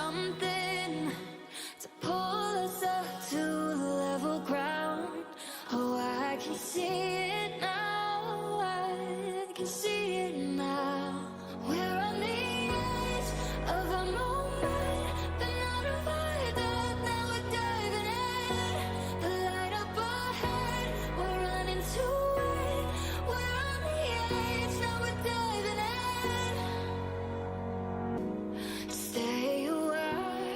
something to pull us up to level ground. Oh, I can see it now, I can see it now. We're on the edge of a moment, but not a that now we're diving in. The light up ahead, we're running to it. We're on the edge, now we're diving in. Stay a while,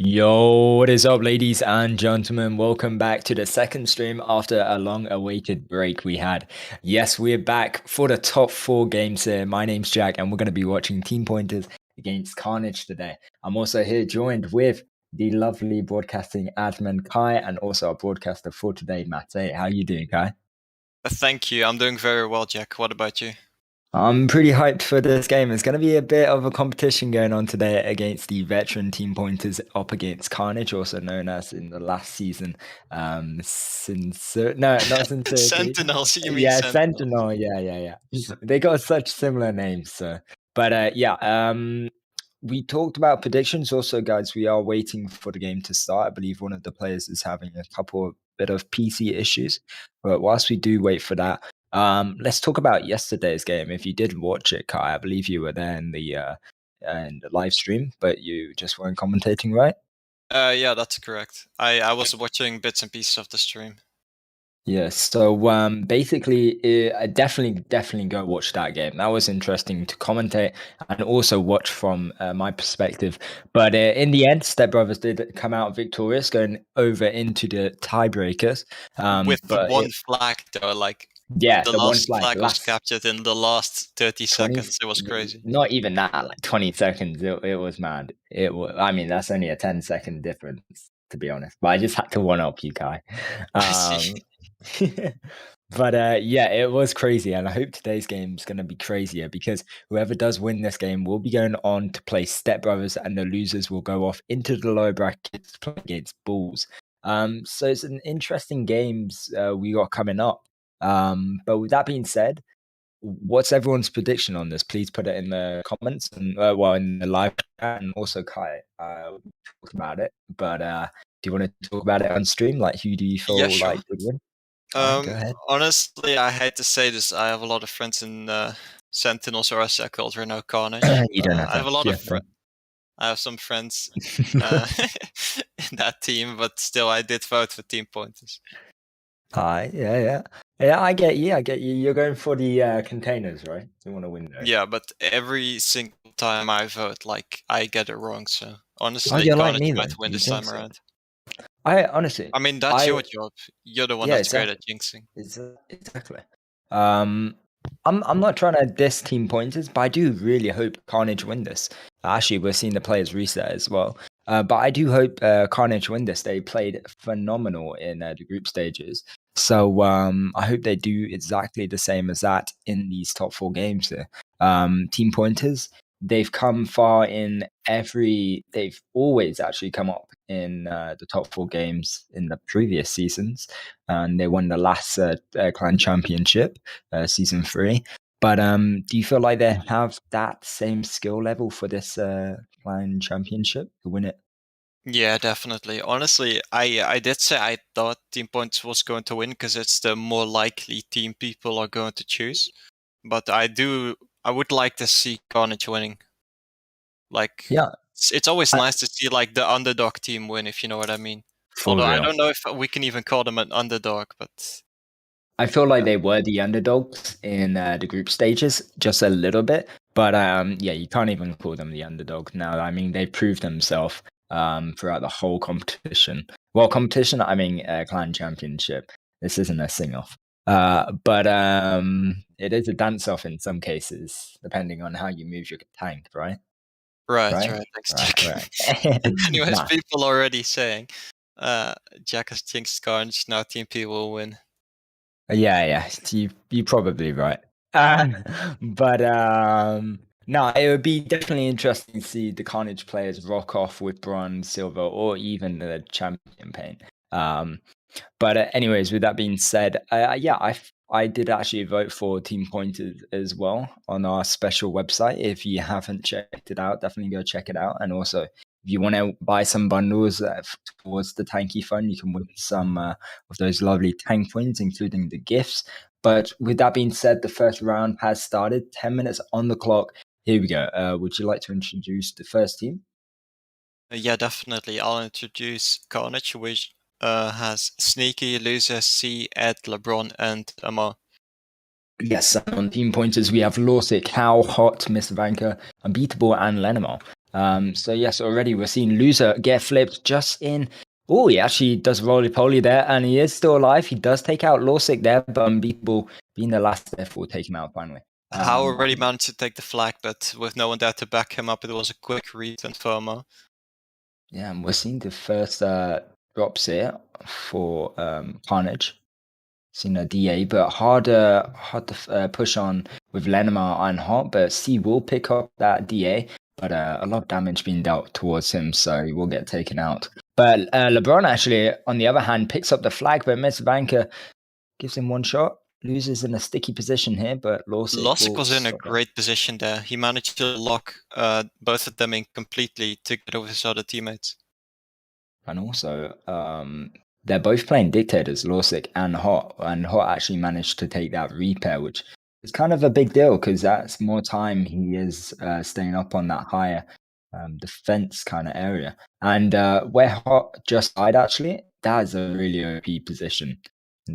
Yo, what is up, ladies and gentlemen? Welcome back to the second stream after a long-awaited break we had. Yes, we're back for the top four games here. My name's Jack, and we're going to be watching Team Pointers against Carnage today. I'm also here joined with the lovely broadcasting admin Kai, and also our broadcaster for today, Mate. How you doing, Kai? Thank you. I'm doing very well, Jack. What about you? I'm pretty hyped for this game. It's going to be a bit of a competition going on today against the veteran Team Pointers up against Carnage, also known as in the last season, no, not Sincerity. Sentinels. You mean Yeah, Sentinels? Sentinel. Yeah. They got such similar names. So, but yeah, we talked about predictions. Also, guys, we are waiting for the game to start. I believe one of the players is having a couple of bit of PC issues, but whilst we do wait for that. Let's talk about yesterday's game. If you did watch it, Kai, I believe you were there in the live stream, but you just weren't commentating, right? Yeah, that's correct. I was watching bits and pieces of the stream. Yes. So basically, I definitely go watch that game. That was interesting to commentate and also watch from my perspective. But in the end, Step Brothers did come out victorious, going over into the tiebreakers. With the But one flag, though, yeah, the the one last flag flag was last captured in the last 30 20 seconds. It was crazy. not even that, like 20 seconds. It was mad. It was, I mean, that's only a 10-second difference, to be honest, but I just had to one up you, Kai. I see. But yeah, it was crazy, and I hope today's game is going to be crazier because whoever does win this game will be going on to play Step Brothers, and the losers will go off into the lower brackets to play against Bulls. So it's an interesting games we got coming up. But with that being said, what's everyone's prediction on this? Please put it in the comments and well, in the live chat, and also Kai. We talked about it, but do you want to talk about it on stream? Like, who do you feel Yeah, sure. like would win? All right, go ahead. Honestly, I hate to say this. I have a lot of friends in Sentinels, or as they're called right now, Carnage. You don't have I have a lot yeah, of I have some friends in that team, but still, I did vote for Team Pointers. Hi, yeah. I get you. You're going for the containers, right? You want to win those. Yeah, but every single time I vote, I get it wrong. So honestly, you're like Carnage me might then. win You this think time so? around. I honestly, I mean, that's your job. You're the one yeah, that's great at jinxing. exactly. I'm not trying to diss Team Pointers, but I do really hope Carnage win this. Actually, we're seeing the players reset as well. But I do hope Carnage win this. They played phenomenal in the group stages. So I hope they do exactly the same as that in these top four games here. Team Pointers, they've come far in they've always actually come up in the top four games in the previous seasons. And they won the last clan championship, season 3. But do you feel like they have that same skill level for this clan championship to win it? Yeah, definitely. Honestly, I did say I thought Team Pointers was going to win because it's the more likely team people are going to choose. But I would like to see Carnage winning. Yeah, It's always nice to see the underdog team win, if you know what I mean. for Although I real. don't know if we can even call them an underdog, but I feel like they were the underdogs in the group stages just a little bit, but yeah, you can't even call them the underdog now. I mean, they proved themselves throughout the whole competition. Well, competition, I mean, clan championship. This isn't a sing-off, but it is a dance-off in some cases, depending on how you move your tank, right? right. Thanks, Jack. Right. Anyways, Nah. people already saying, Jack has jinxed Carnage. Now Team P will win. Yeah. You probably right. But no, it would be definitely interesting to see the Carnage players rock off with bronze, silver, or even the champion paint. But anyways, with that being said, yeah, I did actually vote for Team Pointers as well on our special website. If you haven't checked it out, definitely go check it out. And also, if you want to buy some bundles towards the Tanky Fund, you can win some of those lovely tank wins, including the gifts. But with that being said, the first round has started. 10 minutes on the clock. Here we go. Would you like to introduce the first team? Yeah, definitely. I'll introduce Carnage, which has Sneaky, Loser, C, Ed, LeBron, and Amar. Yes, on Team Pointers, we have Lawsick, How, Hot, Mr. Vanker, Unbeatable, and Lenimar. So yes, already we're seeing Loser get flipped just in. Oh, he actually does roly-poly there, and he is still alive. He does take out Lawsick there, but Unbeatable being the last there for take him out finally. How already managed to take the flag, but with no one there to back him up, it was a quick return FOMO. Yeah, and we're seeing the first drops here for Carnage. Seen a DA, but hard to push on with Lenimar and Hot, but C will pick up that DA, but a lot of damage being dealt towards him, so he will get taken out. But LeBron actually, on the other hand, picks up the flag, but Mr. Banker gives him one shot, loses in a sticky position here, but Losic was in a great position there. He managed to lock both of them in completely together with his other teammates. And also, they're both playing Dictators, Lawsick and Hot actually managed to take that repair, which is kind of a big deal because that's more time he is staying up on that higher defense kind of area. And where Hot just died, actually, that is a really OP position.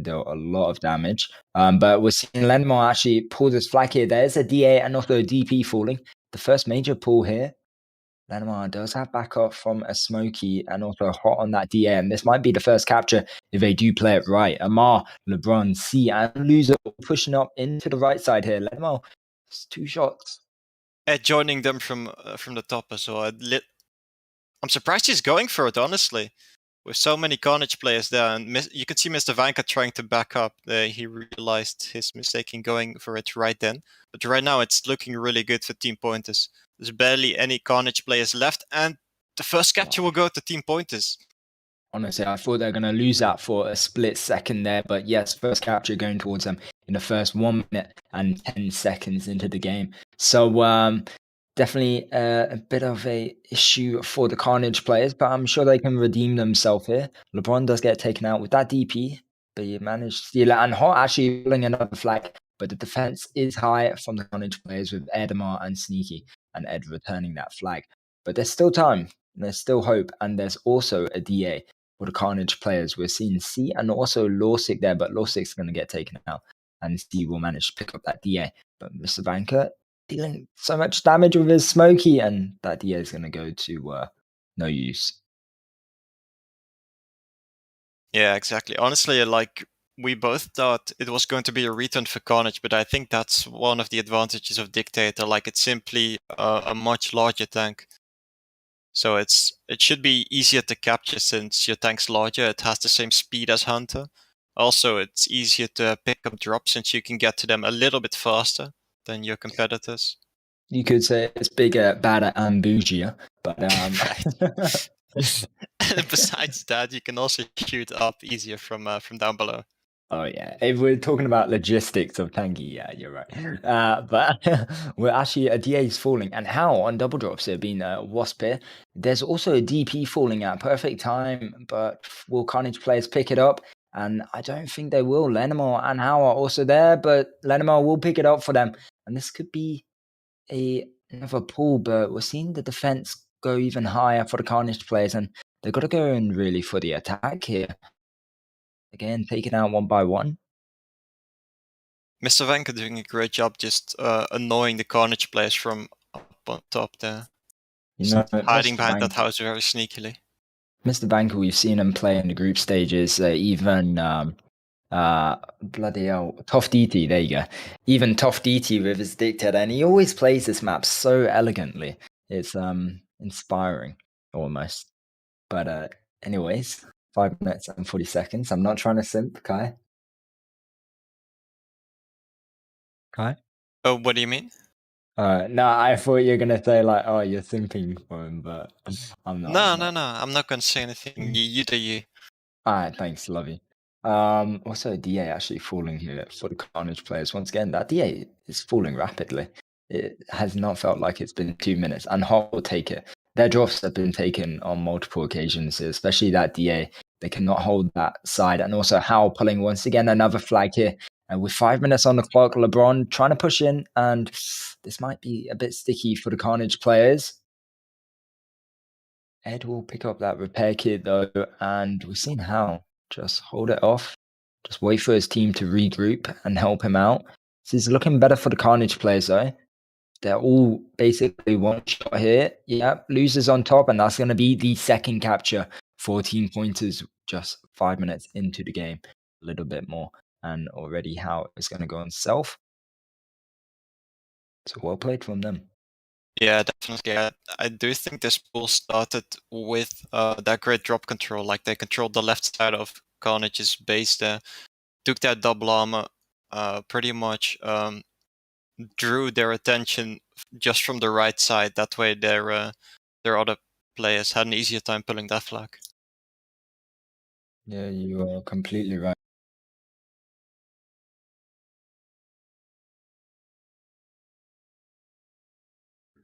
Dealt a lot of damage. But we're seeing Lenmar actually pull this flag here. There's a DA and also a DP falling. The first major pull here. Lenmar does have backup from a Smoky and also Hot on that DA, and this might be the first capture if they do play it right. Amar, LeBron, C, and Loser pushing up into the right side here. Lenmar, 2 shots. Joining them from the top as well. I'm surprised he's going for it, honestly. With so many Carnage players there, and you can see Mr. Vanka trying to back up. He realized his mistake in going for it right then. But right now, it's looking really good for Team Pointers. There's barely any Carnage players left, and the first capture will go to Team Pointers. Honestly, I thought they were going to lose that for a split second there, but yes, first capture going towards them in the first 1 minute and 10 seconds into the game. So definitely a bit of a issue for the Carnage players, but I'm sure they can redeem themselves here. LeBron does get taken out with that DP, but he managed to steal it. And Hot actually pulling another flag, but the defense is high from the Carnage players with Edamar and Sneaky, and Ed returning that flag. But there's still time, there's still hope, and there's also a DA for the Carnage players. We're seeing C and also Lawsick there, but Lawsick's going to get taken out, and C will manage to pick up that DA. But Mr. Banker dealing so much damage with his Smoky, and that DA is going to go to no use. Yeah, exactly. Honestly, like, we both thought it was going to be a return for Carnage, but I think that's one of the advantages of Dictator. Like, it's simply a much larger tank. So it should be easier to capture since your tank's larger. It has the same speed as Hunter. Also, it's easier to pick up drops since you can get to them a little bit faster than your competitors. You could say it's bigger, badder, and bougier, but besides that, you can also shoot up easier from down below. Oh yeah, if we're talking about logistics of Tanky, yeah, you're right. But we're actually a DA is falling, and how on double drops there been a Wasp here. There's also a DP falling at perfect time, but will Carnage players pick it up? And I don't think they will. Lenimar and How are also there, but Lenimar will pick it up for them, and this could be another pull. But we're seeing the defense go even higher for the Carnage players, and they've got to go in really for the attack here. Again, taken out one by one. Mr. Vanka doing a great job just annoying the Carnage players from up on top there. Hiding behind that house very sneakily. Mr. Banker, we've seen him play in the group stages, even bloody hell, Tough DT, there you go. Even Tough DT with his Dictator, and he always plays this map so elegantly. It's inspiring, almost. But anyways, 5 minutes and 40 seconds. I'm not trying to simp, Kai. Kai? Oh, what do you mean? No, I thought you were gonna say like, "Oh, you're simping for him," but I'm not. No. I'm not gonna say anything. You do you. Alright, thanks, love you. Also DA actually falling here for the Carnage players. Once again, that DA is falling rapidly. It has not felt like it's been 2 minutes, and Hot will take it. Their drops have been taken on multiple occasions, especially that DA. They cannot hold that side, and also Howl pulling once again another flag here. And with 5 minutes on the clock, LeBron trying to push in, and this might be a bit sticky for the Carnage players. Ed will pick up that repair kit though, and we've seen how. Just hold it off. Just wait for his team to regroup and help him out. This is looking better for the Carnage players though. They're all basically one shot here. Yeah, losers on top, and that's going to be the second capture. 14 pointers just 5 minutes into the game. A little bit more. And already how it's going to go on self. So well played from them. Yeah, definitely. I do think this pool started with that great drop control. Like they controlled the left side of Carnage's base there, took that double armor, pretty much drew their attention just from the right side. That way, their other players had an easier time pulling that flag. Yeah, you are completely right.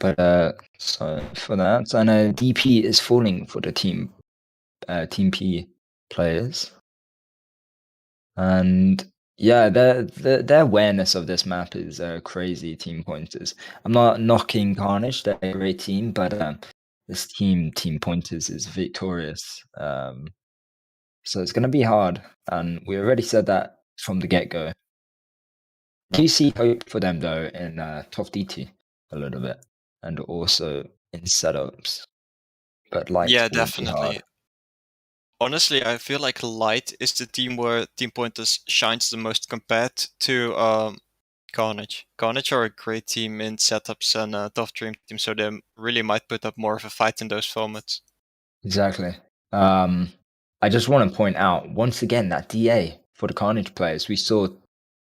But so for that, I know DP is falling for the team P players. And yeah, their awareness of this map is crazy. Team pointers. I'm not knocking Carnage; they're a great team, but this team pointers is victorious. So it's going to be hard, and we already said that from the get go. Do you see hope for them though in top DT a little bit, and also in setups? But light Yeah, will be definitely. hard. Honestly, I feel like Light is the team where Team Pointers shines the most compared to Carnage. Carnage are a great team in setups and tough dream team, so they really might put up more of a fight in those formats. Exactly. I just want to point out once again that DA for the Carnage players, we saw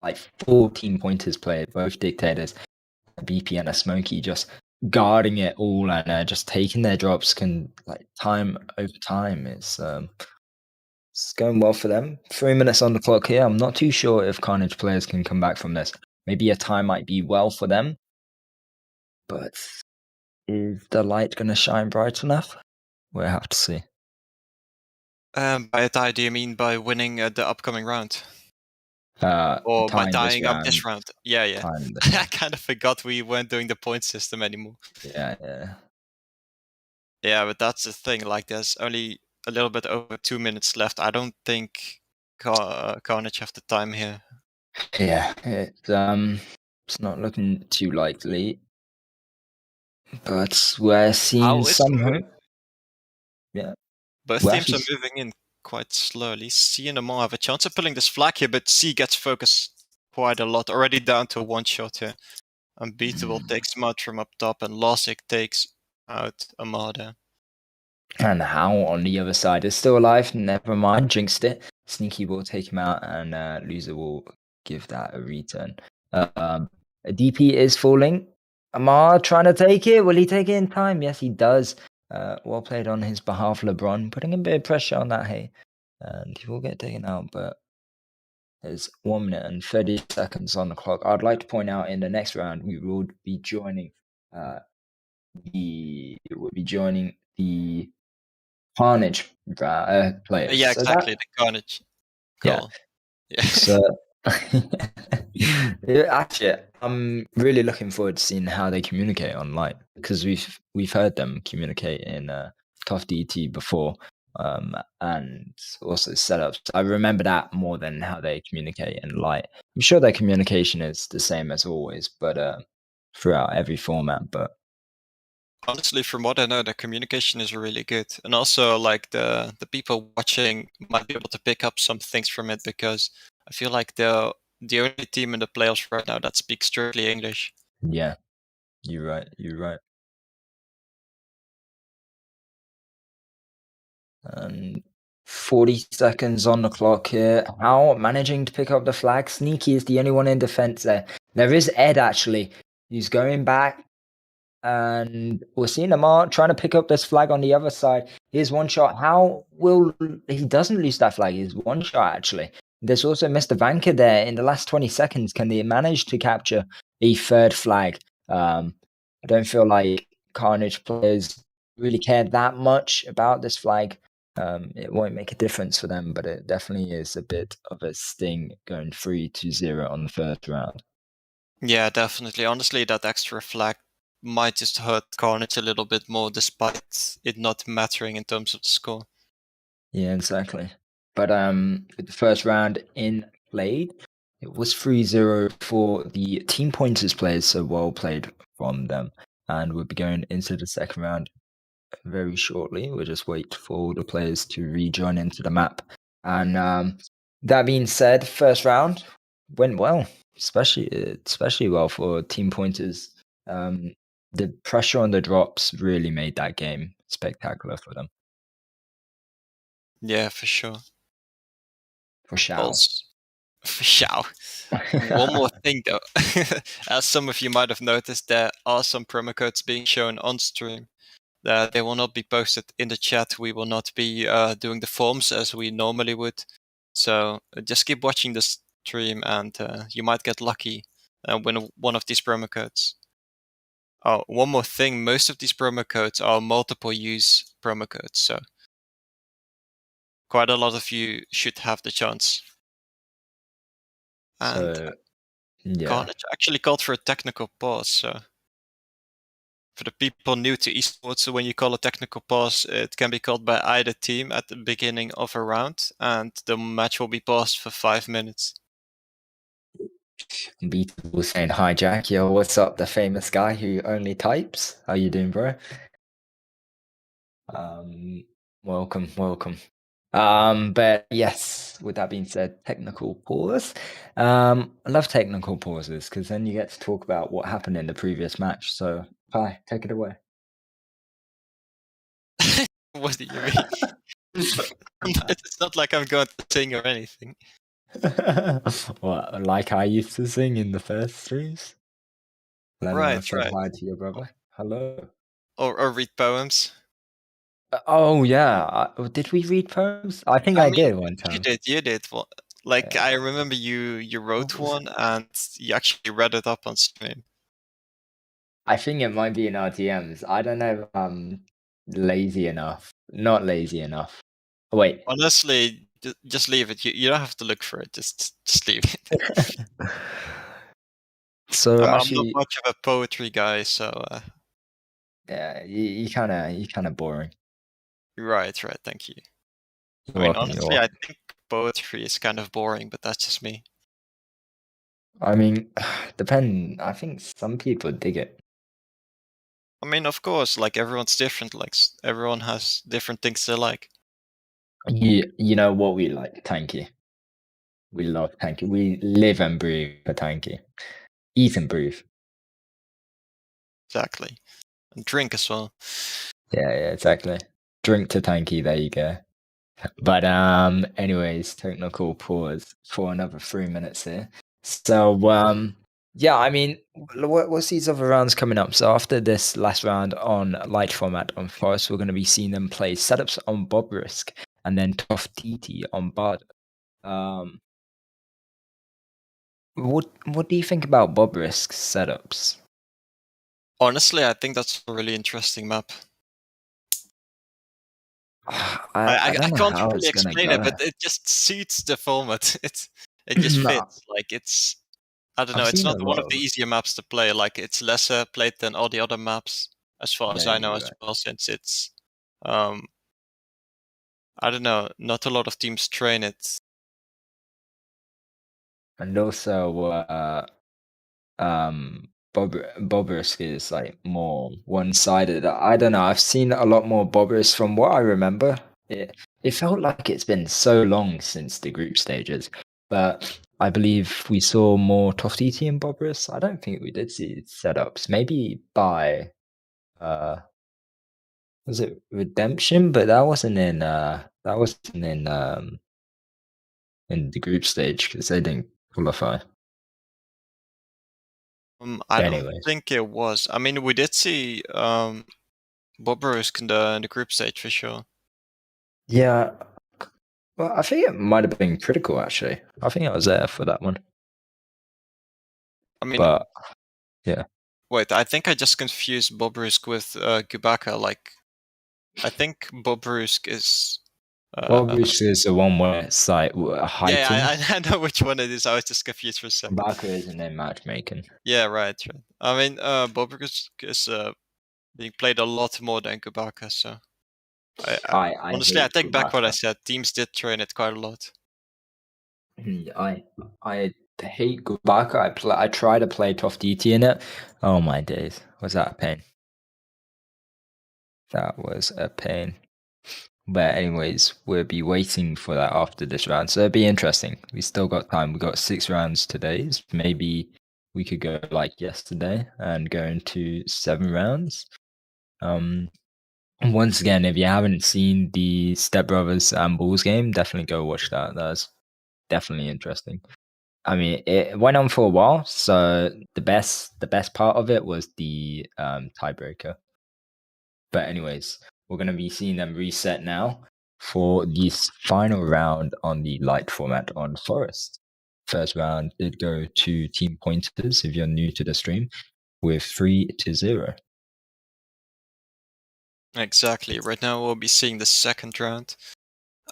like 14 pointers play, both dictators, a BP and a Smokey, just guarding it all and just taking their drops. Can like time over time. It's going well for them. 3 minutes on the clock here. I'm not too sure if Carnage players can come back from this. Maybe a tie might be well for them, but is the light going to shine bright enough? We'll have to see. By a tie, do you mean by winning the upcoming round? Or by Tying this tying up round. this round? Yeah. Tying this I kind of forgot we weren't doing the point system anymore. Yeah. Yeah, but that's the thing. Like, there's only a little bit over 2 minutes left. I don't think Carnage have the time here. Yeah, it's not looking too likely, but we're seeing How is some moving? hope. Yeah, Both we're teams are actually moving in quite slowly. C and Amar have a chance of pulling this flag here, but C gets focused quite a lot. Already down to one shot here. Unbeatable takes him out from up top, and Losik takes out Amar there. and how on the other side is still alive. Never mind, jinxed it. Sneaky will take him out, and loser will give that a return. A DP is falling. Amar trying to take it. Will he take it in time? Yes, he does. Well played on his behalf, LeBron, putting a bit of pressure on that hay, and he will get taken out, but. There's 1 minute and 30 seconds on the clock. I'd like to point out in the next round we will be joining the Carnage players. Yeah, So exactly. that The Carnage yeah. call. Yeah. So actually, I'm really looking forward to seeing how they communicate online because we've heard them communicate in Tough DT before, and also setups. I remember that more than how they communicate in Light. I'm sure their communication is the same as always, but throughout every format. But Honestly, from what I know, the communication is really good, and also like the people watching might be able to pick up some things from it because I feel like they're the only team in the playoffs right now that speaks strictly English. yeah, you're right. You're right. And 40 seconds on the clock here. How managing to pick up the flag? Sneaky is the only one in defense there. There is Ed actually. He's going back. And we're seeing Amar trying to pick up this flag on the other side. Here's one shot. How will he doesn't lose that flag? He's one shot actually. There's also Mr. Vanker there in the last 20 seconds. Can they manage to capture a third flag? I don't feel like Carnage players really care that much about this flag. It won't make a difference for them, but it definitely is a bit of a sting going 3-0 on the first round. Yeah, definitely. Honestly, that extra flag might just hurt Carnage a little bit more, despite it not mattering in terms of the score. Yeah, exactly. But with the first round in played, It was 3-0 for the team pointers players, so well played from them. And we'll be going into the second round very shortly. We'll just wait for all the players to rejoin into the map. And that being said, first round went well, especially well for team pointers. The pressure on the drops really made that game spectacular for them. Yeah, for sure. For Shao. Also, for Xiao. One more thing though, as some of you might have noticed, there are some promo codes being shown on stream. They will not be posted in the chat. We will not be doing the forms as we normally would. So just keep watching the stream, and you might get lucky and win one of these promo codes. Oh, one more thing. Most of these promo codes are multiple use promo codes, so quite a lot of you should have the chance. And So, yeah. Carnage actually called for a technical pause, so for the people new to esports, so when you call a technical pause, it can be called by either team at the beginning of a round, and the match will be paused for 5 minutes. Beatable saying hi, Jack. Yo, what's up? The famous guy who only types. How you doing, bro? Welcome. But yes, with that being said, technical pause. I love technical pauses because then you get to talk about what happened in the previous match. So, Kai, take it away. What do you mean? It's not like I'm going to sing or anything. What, like I used to sing in the first streams? Right. Said hi to your brother. Hello. Or read poems. Oh yeah, did we read poems? I think I did one time. You did. Well, like I remember you wrote one and you actually read it up on stream. I think it might be in our DMs. I don't know if I'm lazy enough. Not lazy enough. Wait. Honestly, just leave it. You don't have to look for it. Just leave it. So I'm actually, not much of a poetry guy, so yeah, you kind of boring. right. Thank you. You're welcome, honestly, I think poetry is kind of boring, but that's just me. I mean, I think some people dig it. I mean, of course, like everyone's different. Like everyone has different things they like. You know what we like, Tanky. We love Tanky. We live and breathe for Tanky. Eat and breathe. Exactly. And drink as well. Yeah, exactly. Drink to Tanky, there you go. But anyways, technical pause for another 3 minutes here. So yeah, I mean, what's these other rounds coming up? So after this last round on light format on Forest, we're going to be seeing them play setups on Bob Risk and then Tough TT on Bard. What do you think about Bob Risk's setups? Honestly, I think that's a really interesting map. I can't really explain it, but it just suits the format. It just fits. Like it's, I don't know. It's not one of the easier maps to play. Like it's lesser played than all the other maps, as far as I know as well. Since it's, I don't know, not a lot of teams train it. And also, Bobrisk is like more one-sided. I don't know. I've seen a lot more Bobrisk from what I remember. It felt like it's been so long since the group stages, but I believe we saw more Toftiti and Bobrisk. I don't think we did see setups. Maybe by was it Redemption? But that wasn't in in the group stage because they didn't qualify. I don't think it was. I mean, we did see Bobrusk in the group stage for sure. Yeah. Well, I think it might have been critical actually. I think I was there for that one. I mean, but yeah. Wait, I think I just confused Bobrusk with Gubaka. Like, I think Bobrusk is. Bobrusk is the one where it's like hiking. Yeah, I know which one it is. I was just confused for a second. Gubaka isn't in matchmaking. Yeah, right. I mean, Bobrusk is being played a lot more than Gubaka, so. I honestly, I take back what I said. Teams did train it quite a lot. I The hate Gubaka. I try to play Tough DT in it. Oh my days. Was that a pain? That was a pain. But anyways, we'll be waiting for that after this round. So it'll be interesting. We still got time. We got 6 rounds today. Maybe we could go like yesterday and go into 7 rounds. Once again, if you haven't seen the Step Brothers and Bulls game, definitely go watch that. That's definitely interesting. I mean, it went on for a while, so the best part of it was the tiebreaker. But anyways, we're gonna be seeing them reset now for this final round on the light format on Forest. First round did go to team pointers if you're new to the stream with 3-0. Exactly. Right now we'll be seeing the second round.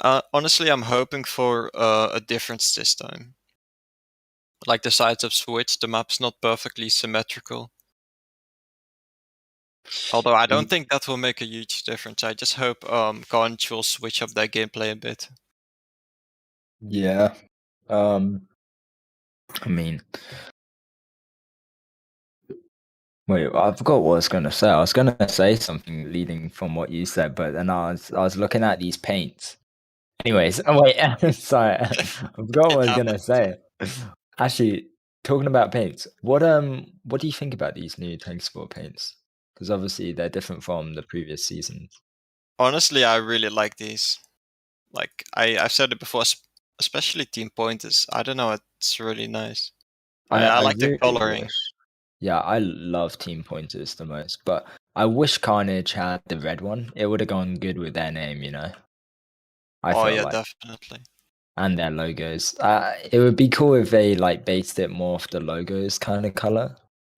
Honestly, I'm hoping for a difference this time. Like the sides have switched, the map's not perfectly symmetrical. Although I don't think that will make a huge difference. I just hope Carnage will switch up their gameplay a bit. Yeah. I mean, wait, I forgot what I was gonna say. I was gonna say something leading from what you said, but then I was looking at these paints. Anyways, oh wait, sorry, I forgot what I It was gonna happens. say. Actually, talking about paints, what do you think about these new TankiSport paints? Because obviously they're different from the previous seasons. Honestly, I really like these. Like I've said it before, especially team pointers. I don't know, it's really nice. I I like the really coloring. wish. Yeah, I love team pointers the most, but I wish Carnage had the red one. It would have gone good with their name, you know. I Oh felt yeah, like. definitely. And their logos. It would be cool if they like based it more off the logos kind of color.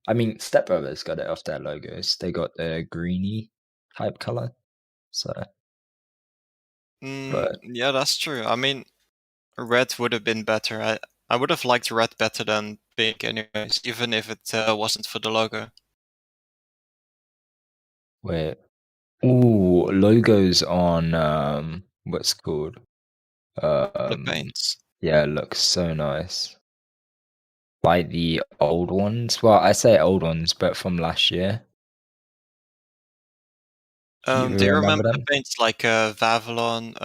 I mean, Step Brothers got it off their logos. They got the greeny type color. So, but Yeah, that's true. I mean, red would have been better. I would have liked red better than pink, anyways, even if it wasn't for the logo. wait, ooh, logos on what's it called? The Um, paints. yeah, it looks so nice. Like the old ones. Well, I say old ones, but from last year. You Do you remember remember the them? paints like Vavalon,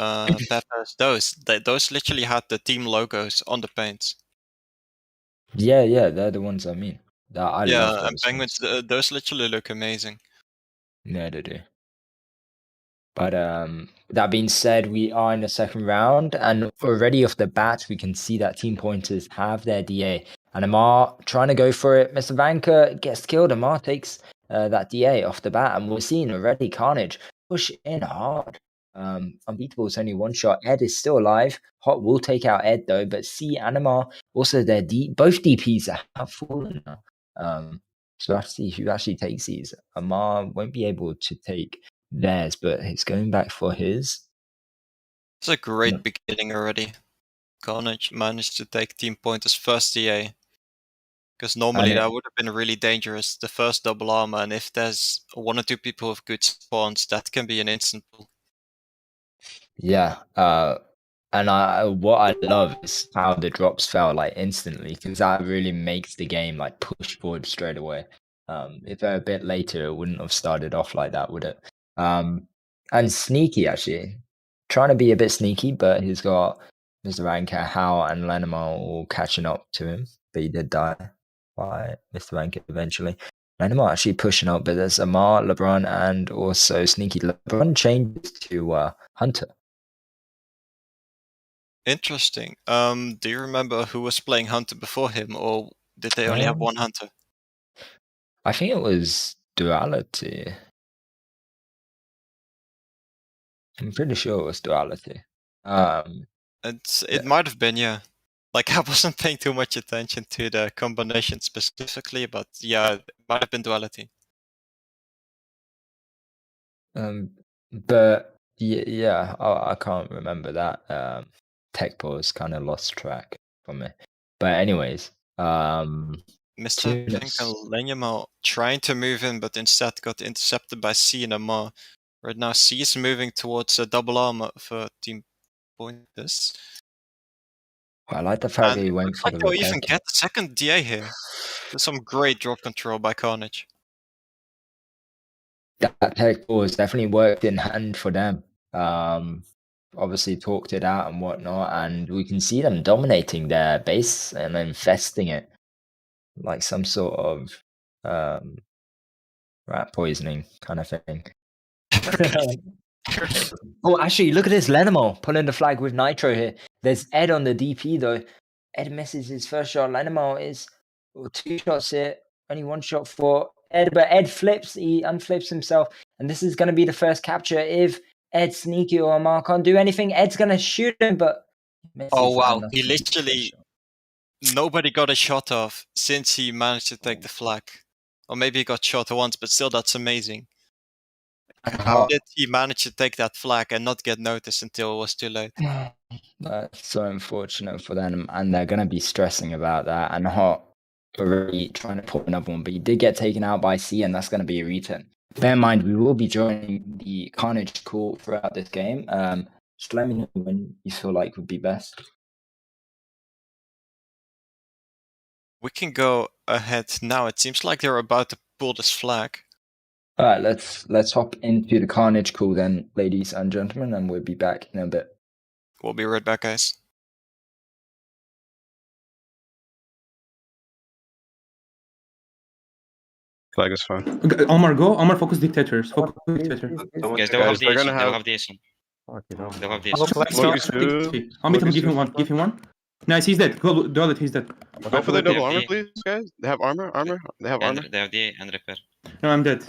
Peppers? Those literally had the team logos on the paints. Yeah, yeah, they're the ones I mean. That I love Yeah, and those penguins. ones. Those literally look amazing. Yeah, they do. But that being said, we are in the second round, and already off the bat, we can see that team pointers have their DA. And Amar trying to go for it. Mr. Vanker gets killed. Amar takes that DA off the bat, and we're seeing already Carnage push in hard. Unbeatable is only one shot. Ed is still alive. Hot will take out Ed though, but C and Amar also their both DPs have fallen now. So let's see who actually takes these. Amar won't be able to take theirs, but he's going back for his. It's a No. great beginning already. Carnage managed to take team pointers first DA. Because And normally that it, would have been really dangerous. The first double armor, and if there's one or two people with good spawns, that can be an instant pull. yeah, and I what I love is how the drops fell like instantly because that really makes the game like push forward straight away. If they're a bit later, it wouldn't have started off like that, would it? And sneaky actually, trying to be a bit sneaky, but he's got Mr. Ranker, Hal, and Lenamar all catching up to him, but he did die by Mr. Ranker eventually. Lenamar actually pushing up, but there's Amar, LeBron, and also sneaky. LeBron changes to Hunter. Interesting. Do you remember who was playing Hunter before him, or did they only have Um, one Hunter? I think it was Duality. I'm pretty sure it was Duality. Um, It might have been, yeah. Like I wasn't paying too much attention to the combination specifically, but yeah, it might have been duality. um, but yeah, I can't remember that. Tech pause kind of lost track from me. But anyways, Mr. Fink and Tunis. Lenyamal trying to move in, but instead got intercepted by C and Amar. Right now, C is moving towards a double armor for team pointers. I like the fact that And he it went looks for like the they'll repair even kit. get the second DA here. There's some great drop control by Carnage. That tech ball has definitely worked in hand for them. Obviously talked it out and whatnot, and we can see them dominating their base and infesting it like some sort of rat poisoning kind of thing. Oh, actually, look at this. Lenimo pulling the flag with Nitro here. There's Ed on the DP, though. Ed misses his first shot. Lenimo is 2 shots here. Only 1 shot for Ed, but Ed flips. He unflips himself. And this is going to be the first capture. If Ed Sneaky or Amar can't do anything, Ed's going to shoot him, but misses. Oh wow, and he that's his first literally shot. nobody got a shot off since he managed to take the flag. Or maybe he got shot once, but still that's amazing. How did he manage to take that flag and not get noticed until it was too late? That's so unfortunate for them, and they're going to be stressing about that. And Hot already trying to put another one, but he did get taken out by C, and that's going to be a return. Bear in mind, we will be joining the Carnage call throughout this game. Just let me know when you feel like would be best. We can go ahead now. It seems like they're about to pull this flag. All right, let's hop into the Carnage call then, ladies and gentlemen, and we'll be back in a bit. We'll be right back, guys. Flag is fine. Okay, Omar, go. Omar, focus dictators. Focus dictators. Guys, they'll have the they're Ace. gonna They'll have- have the Ace. They'll have the Look, Ace. let's Look, start. two. Amit, Look, give him two. one. Give him one. Nice, he's dead. Go do it. He's dead. Go for the double Yeah, armor, yeah. please, guys. They have armor. They have armor. And they have the and repair. No, I'm dead.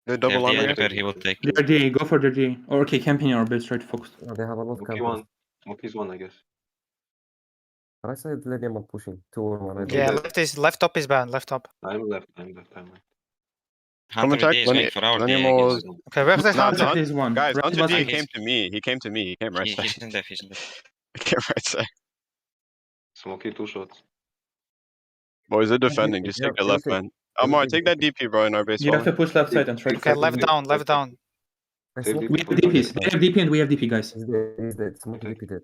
They They double have the armor. repair. He will take. They're D. Go for the D. Or okay, campaign our base. Try to focus. No, they have a lot of Smoky campers. one. Smoky's one, I guess. Right side, let them pushing. 2 or 1. I don't Yeah, know. left top is banned, left top. I'm left. Hunter with attack. the is going for our Lenny DA, I Mo- guess. Okay, where's the Nah, hunter? Hunt- Is one. Guys, Right Hunter was D like- came to me. He came to me. He came right side. He's in death. He's in death. He came right side. Smoky 2 shots. Boys, they're defending. Just take the left, man. Amar, take that DP, bro, in our base. You have to Follow. push left side and try to Okay, fight. left down, left down. I Save smoke We have DPs. They have DP and we have DP, guys. He's dead. He's dead. Smoke Okay. DP dead.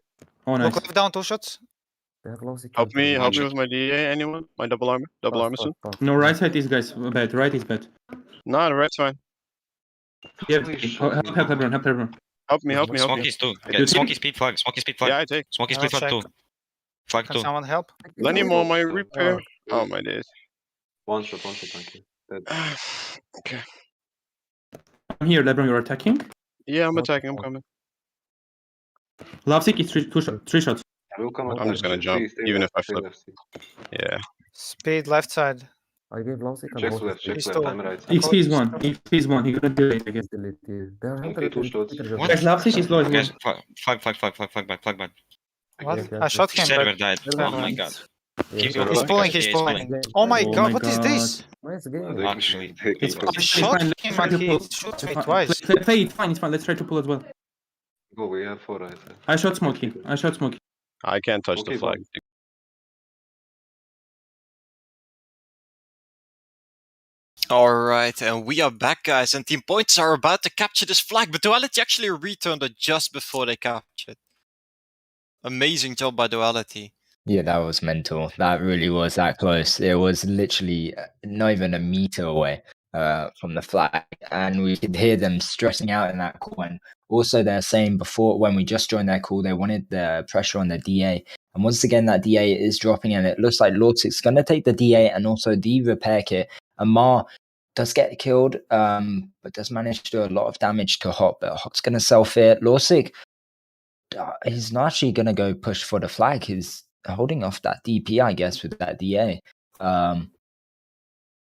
Oh, Look nice. left down, 2 shots. They have lousy Help me campers. with my DA, anyone? My double armor? Double armor soon? No, right side is, guys, bad. Right is bad. Nah, the right's fine. Yeah, Holy shit. help everyone, help everyone. Help me. Smoky's 2. You Smoky speed flag. Smoky speed Yeah, flag. I take. Smoky I'll speed flag check. 2. Flag Can 2. someone help? Lenny Mo, my repair. Oh, Oh my days. One shot, thank you. Dead. Okay. I'm here, Lebron, you're attacking. Yeah, I'm attacking. I'm coming. Lovesick is 3 shots. I will come I'm just gonna jump, even if I flip. Yeah. Speed left side. I gave lousy and Check both left, is check He's left, still- I'm right. XP is 1. XP is 1. He's gonna do it again. He's deleted. They are Okay, 100 2 shots. What? Guys, Lovesick is low as well. Guys, flag back. What? Okay, I shot him, Server but... died. Oh my god. Keep Yeah. going. He's pulling, Guys, he's DA is pulling. Oh my Oh god, my what is God. this? Nice game. Actually, It's fine. I shot Let's him try and to he pull. shot me Play, twice. play it fine. It's fine. Let's try to pull as well. Go, we have 4 right. I shot Smokey. I can't touch the Okay, flag. Alright, and we are back, guys, and Team Points are about to capture this flag, but Duality actually returned it just before they captured. Amazing job by Duality. Yeah, that was mental. That really was that close. It was literally not even a meter away from the flag, and we could hear them stressing out in that call. And also, they're saying before when we just joined their call, they wanted the pressure on the DA. And once again, that DA is dropping, and it looks like Lord6 going to take the DA and also the repair kit. Amar does get killed, but does manage to do a lot of damage to Hot. But Hot's going to self-it. Lord6, he's not actually going to go push for the flag. He's holding off that DP, I guess, with that DA.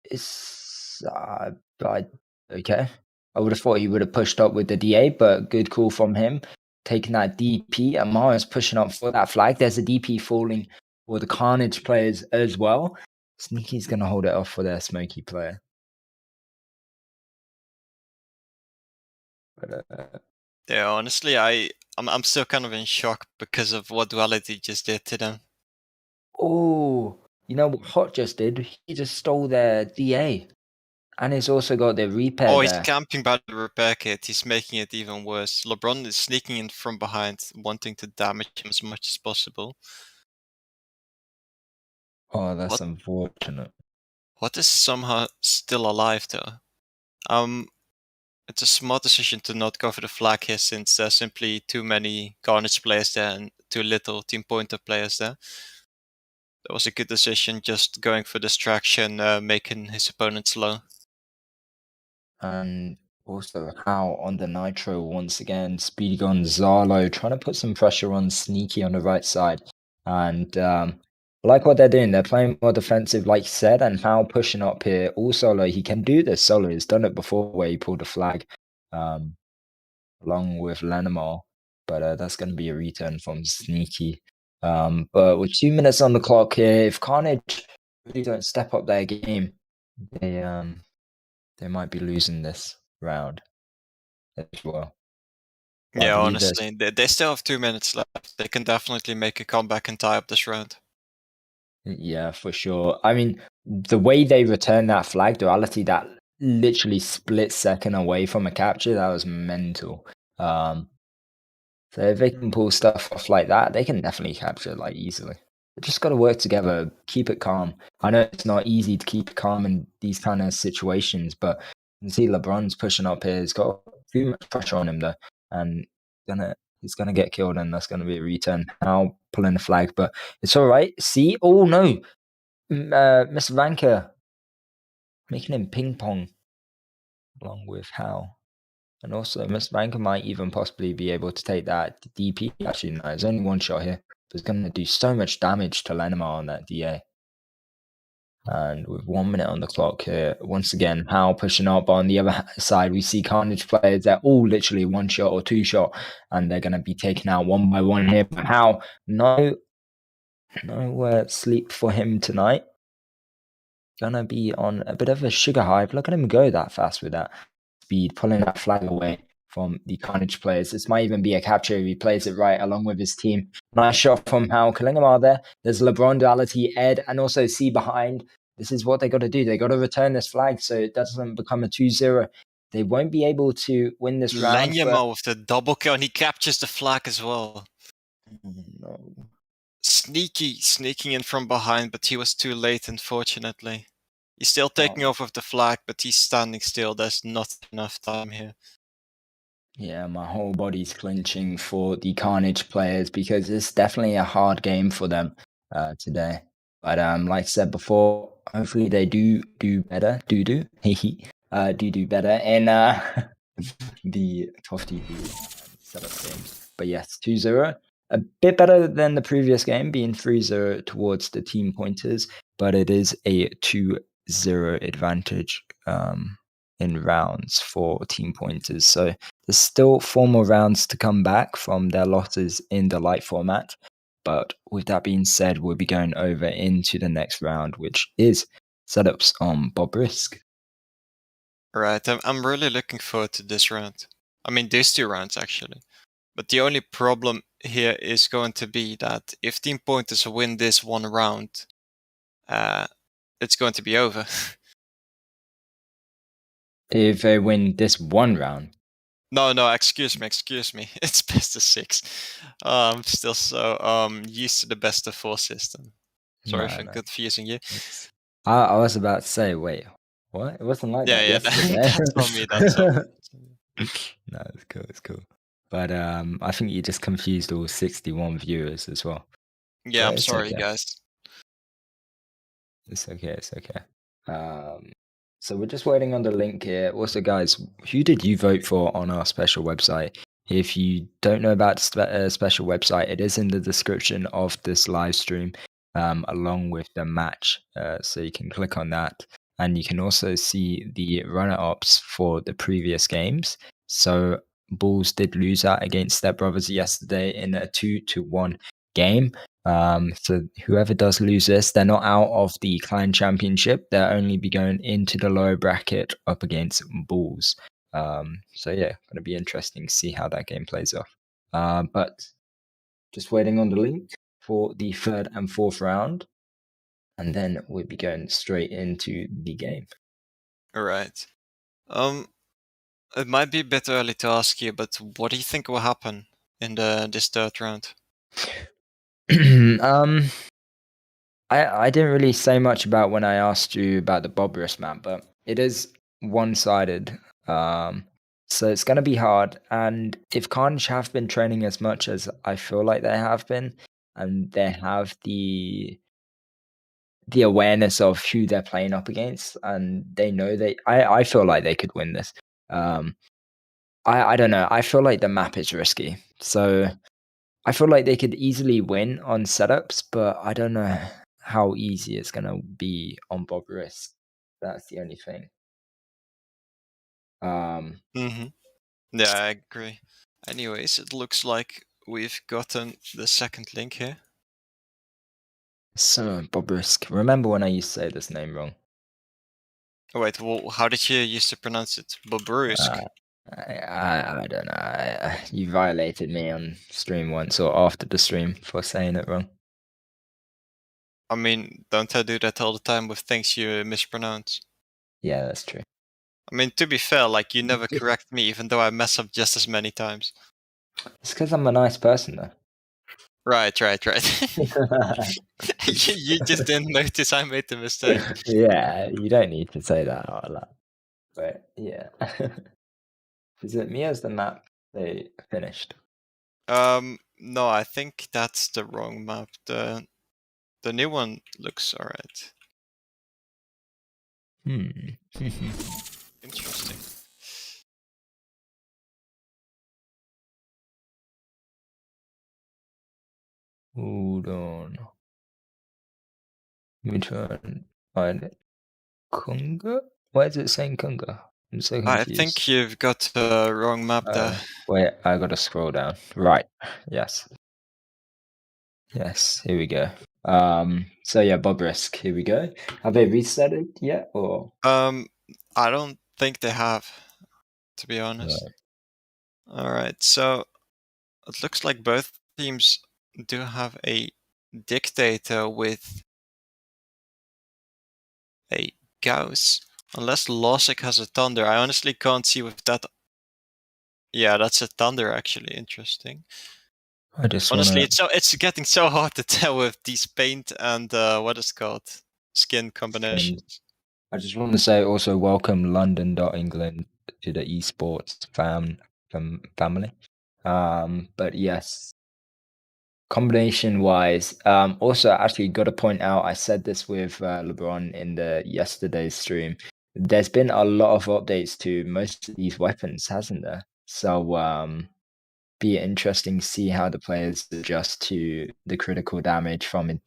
It's okay. I would have thought he would have pushed up with the DA, but good call from him. Taking that DP. Amar is pushing up for that flag. There's a DP falling for the Carnage players as well. Sneaky's going to hold it off for their Smoky player. But, Yeah, honestly, I'm still kind of in shock because of what Duality just did to them. oh, you know what Hot just did? He just stole their DA. And he's also got the repair Oh, he's there. camping by the repair kit. He's making it even worse. LeBron is sneaking in from behind, wanting to damage him as much as possible. Oh, that's What? unfortunate. What is somehow still alive though? It's a smart decision to not go for the flag here since there's simply too many Carnage players there and too little Team Pointer players there. That was a good decision, just going for distraction, making his opponent slow. And also how on the Nitro once again, Speedy Gonzalo trying to put some pressure on Sneaky on the right side. And I like what they're doing. They're playing more defensive, like you said, and How pushing up here. All solo, he can do this solo. He's done it before where he pulled a flag along with Lenamar. But that's going to be a return from Sneaky. But with 2 minutes on the clock here, if Carnage really don't step up their game, they might be losing this round as well. But I Yeah, believe there's- honestly, they still have 2 minutes left. They can definitely make a comeback and tie up this round. Yeah, for sure. I mean, the way they returned that flag, duality, that literally split second away from a capture, that was mental. So if they can pull stuff off like that, they can definitely capture like easily. They just got to work together, keep it calm. I know it's not easy to keep calm in these kind of situations, but you can see LeBron's pushing up here. He's got too much pressure on him though, and he's gonna get killed, and that's gonna be a return. Now pulling the flag, but it's all right. See, oh no, Mr. Ranker making him ping pong along with Hal. And also, Miss Ranker might even possibly be able to take that DP. Actually, no, there's only one shot here. But it's going to do so much damage to Lenamar on that DA. And with 1 minute on the clock here, once again, Hal pushing up. On the other side, we see Carnage players. They're all literally one shot or two shot. And they're going to be taken out one by one here. But Hal, no sleep for him tonight. Gonna be on a bit of a sugar high. Look at him go that fast with that speed, pulling that flag away from the Carnage players. This might even be a capture if he plays it right along with his team. Nice shot from Hal Killingamar there. There's LeBron duality, Ed, and also C behind. This is what they got to do. They got to return this flag so it doesn't become a 2-0. They won't be able to win this round. Lanyama with the double kill, and he captures the flag as well. No. Sneaking in from behind, but he was too late, unfortunately. He's still taking off with the flag, but he's standing still. There's not enough time here. Yeah, my whole body's clenching for the Carnage players because it's definitely a hard game for them today. But like I said before, hopefully they do better. Do better in the Tough TV setup game. But yes, 2-0. A bit better than the previous game, being 3-0 towards the team pointers, but it is a 2-0 advantage in rounds for team pointers. So there's still 4 more rounds to come back from their losses in the light format. But with that being said, we'll be going over into the next round, which is setups on Bob Risk. Right, I'm really looking forward to this round. I mean, these 2 rounds actually. But the only problem here is going to be that if Team Pointers win this one round, it's going to be over. If they win this one round. No, excuse me. It's best of 6. I'm still so used to the best of 4 system. Sorry for confusing you. I was about to say, wait, what? It wasn't like that yesterday. That's on me. That's on me. No, it's cool. But I think you just confused all 61 viewers as well. Yeah, But I'm it's sorry, okay. guys. It's okay. So we're just waiting on the link here. Also, guys, who did you vote for on our special website? If you don't know about the special website, it is in the description of this live stream, along with the match. So you can click on that. And you can also see the runner-ups for the previous games. So Bulls did lose out against Step Brothers yesterday in a 2-1 game. So whoever does lose this, they're not out of the Clan Championship. They'll only be going into the lower bracket up against Bulls. So yeah, going to be interesting to see how that game plays off. But just waiting on the link for the 3rd and 4th round. And then we'll be going straight into the game. Alright. It might be a bit early to ask you, but what do you think will happen in this third round? I didn't really say much about when I asked you about the Bobris map, but it is one-sided. So it's gonna be hard. And if Carnage have been training as much as I feel like they have been, and they have the awareness of who they're playing up against, and they know I feel like they could win this. I don't know. I feel like the map is risky. So I feel like they could easily win on setups, but I don't know how easy it's gonna be on Bob Risk. That's the only thing. Mm-hmm. Yeah, I agree. Anyways, it looks like we've gotten the second link here. So Bob Risk. Remember when I used to say this name wrong? Oh, wait, well, how did you used to pronounce it? Bobrusk? I don't know. You violated me on stream once or after the stream for saying it wrong. I mean, don't I do that all the time with things you mispronounce? Yeah, that's true. I mean, to be fair, like, you never correct me, even though I mess up just as many times. It's because I'm a nice person, though. Right. you just didn't notice I made the mistake. Yeah, you don't need to say that out loud. But yeah. Is it me as the map they finished? No, I think that's the wrong map. The new one looks alright. Interesting. Hold on. Let me try and find it. Kunga? Why is it saying Kunga? I'm so I confused. think you've got the wrong map there. Wait, I gotta scroll down. Right. Yes. Yes, here we go. So yeah, Bob Risk, here we go. Have they restarted yet or I don't think they have, to be honest. Alright, so it looks like both teams do have a dictator with a Gauss. Unless Losik has a Thunder. I honestly can't see with that. Yeah, that's a Thunder actually. Interesting. I just Honestly, wanna it's getting so hard to tell with these paint and what is called skin combinations. I just want to say also welcome London.England to the esports family. But yes, combination wise, also actually got to point out, I said this with LeBron in the yesterday's stream. There's been a lot of updates to most of these weapons, hasn't there? So be interesting to see how the players adjust to the critical damage from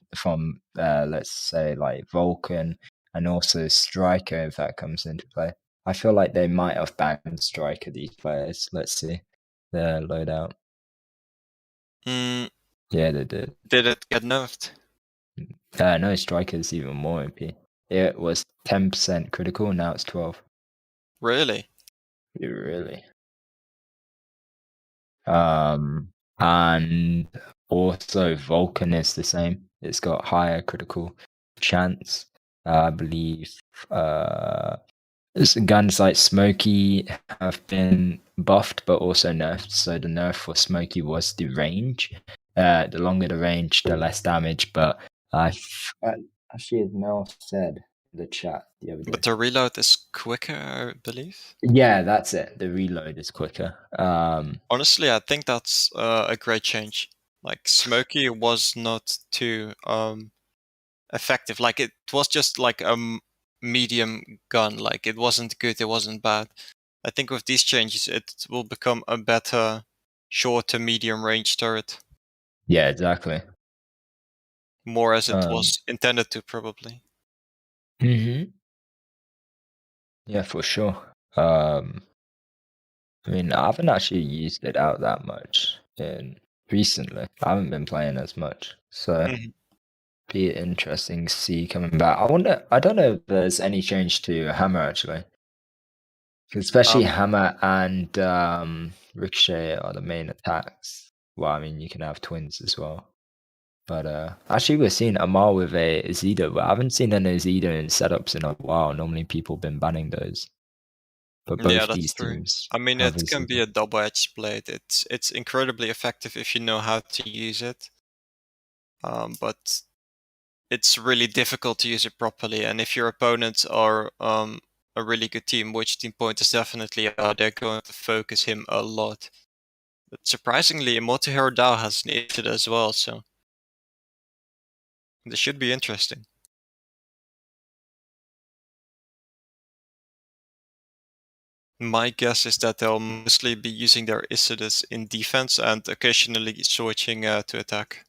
let's say like Vulcan and also Striker if that comes into play. I feel like they might have banned Striker, these players. Let's see their loadout. Mm, Yeah, they did. did it get nerfed? No, Striker's even more OP. It was 10% critical, now it's 12. Really? Really. And also Vulcan is the same. It's got higher critical chance. I believe guns like Smokey have been buffed but also nerfed. So the nerf for Smokey was the range. The longer the range, the less damage. But actually, as Mel said in the chat the other day. But the reload is quicker, I believe. Yeah, that's it. The reload is quicker. Honestly, I think that's a great change. Like Smokey was not too effective. Like it was just like a medium gun. Like it wasn't good, it wasn't bad. I think with these changes, it will become a better short to medium range turret. Yeah, exactly. More as it was intended to, probably. Yeah, for sure. I mean, I haven't actually used it out that much recently. I haven't been playing as much, so be interesting to see coming back. I don't know if there's any change to Hammer actually, especially Hammer and Ricochet are the main attacks. Well, I mean, you can have twins as well. But actually, we're seeing Amar with a Zeta, but I haven't seen an Zeta in setups in a while. Normally, people have been banning those. But Yeah, both that's these true. teams I mean, have it a can be Zeta. a double-edged blade. It's incredibly effective if you know how to use it. But it's really difficult to use it properly. And if your opponents are a really good team, which Team Pointers definitely are, they're going to focus him a lot. But surprisingly, Multi-Hero DAO has an Ishida as well, so this should be interesting. My guess is that they'll mostly be using their Isidas in defense and occasionally switching to attack.